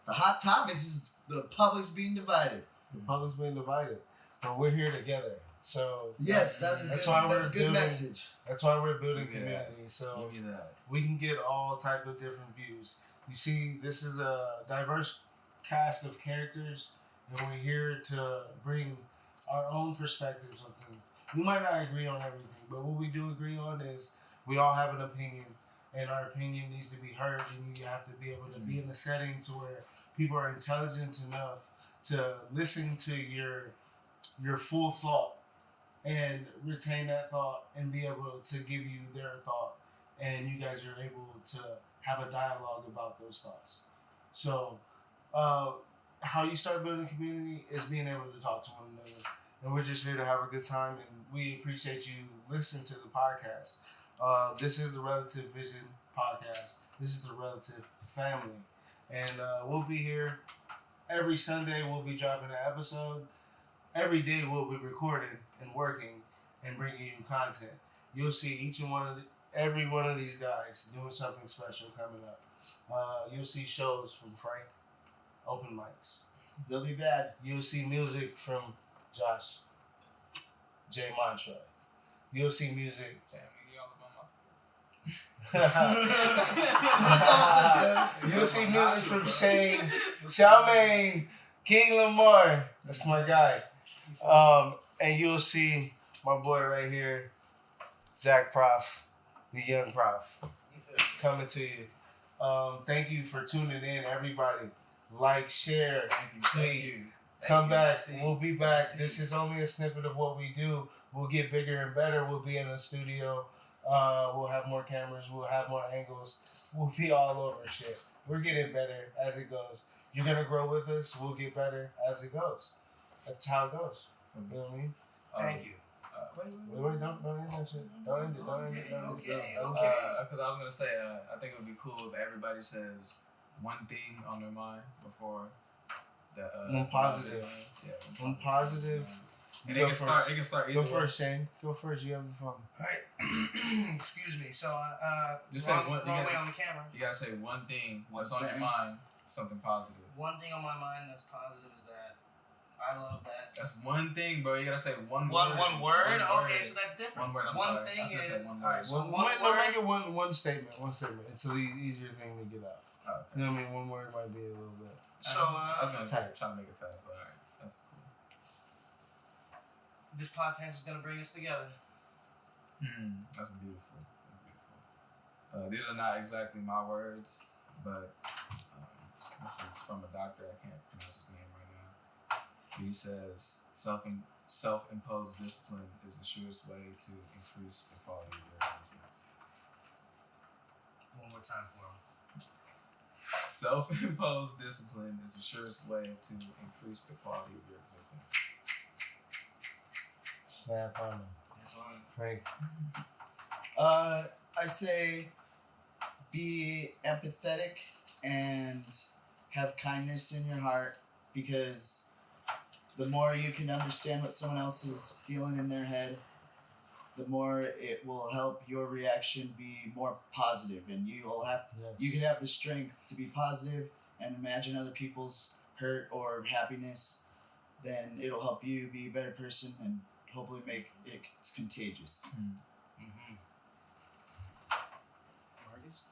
The hot topics is the public's being divided. The public's being divided, but we're here together. So Yes, that's a good message. That's why we're building Yeah. community. So Give me that. we can get all type of different views. You see, this is a diverse cast of characters, and we're here to bring our own perspectives on things. We might not agree on everything, but what we do agree on is we all have an opinion, and our opinion needs to be heard. You have to be able to be in a setting to where people are intelligent enough to listen to your full thought and retain that thought and be able to give you their thought, and you guys are able to have a dialogue about those thoughts. So how you start building community is being able to talk to one another, and we're just here to have a good time, and we appreciate you listening to the podcast. This is the Relative Vision podcast. This is the Relative family, and we'll be here every Sunday. We'll be dropping an episode. Every day we'll be recording and working and bringing you content. You'll see every one of these guys doing something special coming up. You'll see shows from Frank, open mics. They'll be bad. You'll see music from Josh, J Mantra. You'll see music. Damn, you all about my You'll see music from Shane, Charmaine, King Lamar. That's my guy. And you'll see my boy right here, Zach Prof, the young Prof, coming to you. Thank you for tuning in, everybody. like, share, Thank tweet. you. Come back. Merci. We'll be back. Merci. This is only a snippet of what we do. We'll get bigger and better. We'll be in the studio. We'll have more cameras. We'll have more angles. We'll be all over shit. We're getting better as it goes. You're going to grow with us. We'll get better as it goes. That's how it goes. You know what I mean? Thank you. Wait, don't end that shit. Don't end it. Okay. Because I was gonna say, I think it would be cool if everybody says one thing on their mind before the One positive. Yeah, One positive. And Go it can start either Go way. first, Shane. Go first. You have the phone. Alright. Excuse me. So, Just say wrong one- you way gotta- on the camera. You gotta say one thing One that's on your sentence. mind, something positive. One thing on my mind that's positive is that I love that. That's one thing, bro. You gotta say one One word? One Okay, word. so that's different. One word. I'm One sorry. thing I should have said is- one alright, word. so One, one no, word- make it one statement. One statement. It's an easier thing to get out. Oh, okay. You know what I mean? One word might be a little bit. So, I was gonna Type. try to make it fast, but alright, that's cool. this podcast is gonna bring us together. That's beautiful. These are not exactly my words, but this is from a doctor. I can't pronounce his name right now. He says self-imposed discipline is the surest way to increase the quality of your existence. One more time for him. Self-imposed discipline is the surest way to increase the quality of your existence. Snap on him. That's on. Frank. I say be empathetic and have kindness in your heart, because the more you can understand what someone else is feeling in their head, the more it will help your reaction be more positive, and you can have the strength to be positive and imagine other people's hurt or happiness. Then it'll help you be a better person and hopefully make it contagious. Mm-hmm. Marcus?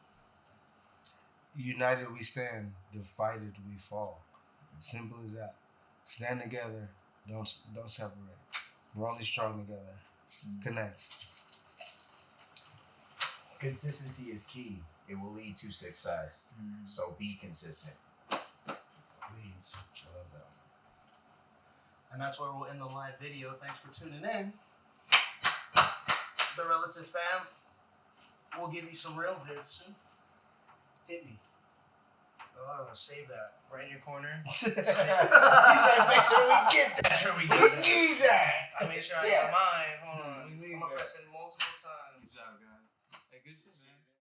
United we stand, divided we fall. Simple as that. Stand together. Don't separate. We're only strong together. Connect. Consistency is key. It will lead to success. So be consistent. Please. I love that. And that's where we'll end the live video. Thanks for tuning in. The Relative Fam. We'll give you some real vids soon. Hit me. Oh, save that. Right in your corner. He's like, make sure we get that. Make sure we We get that. need that. I made sure I got mine. Hold on. We need I'm gonna that. press it more.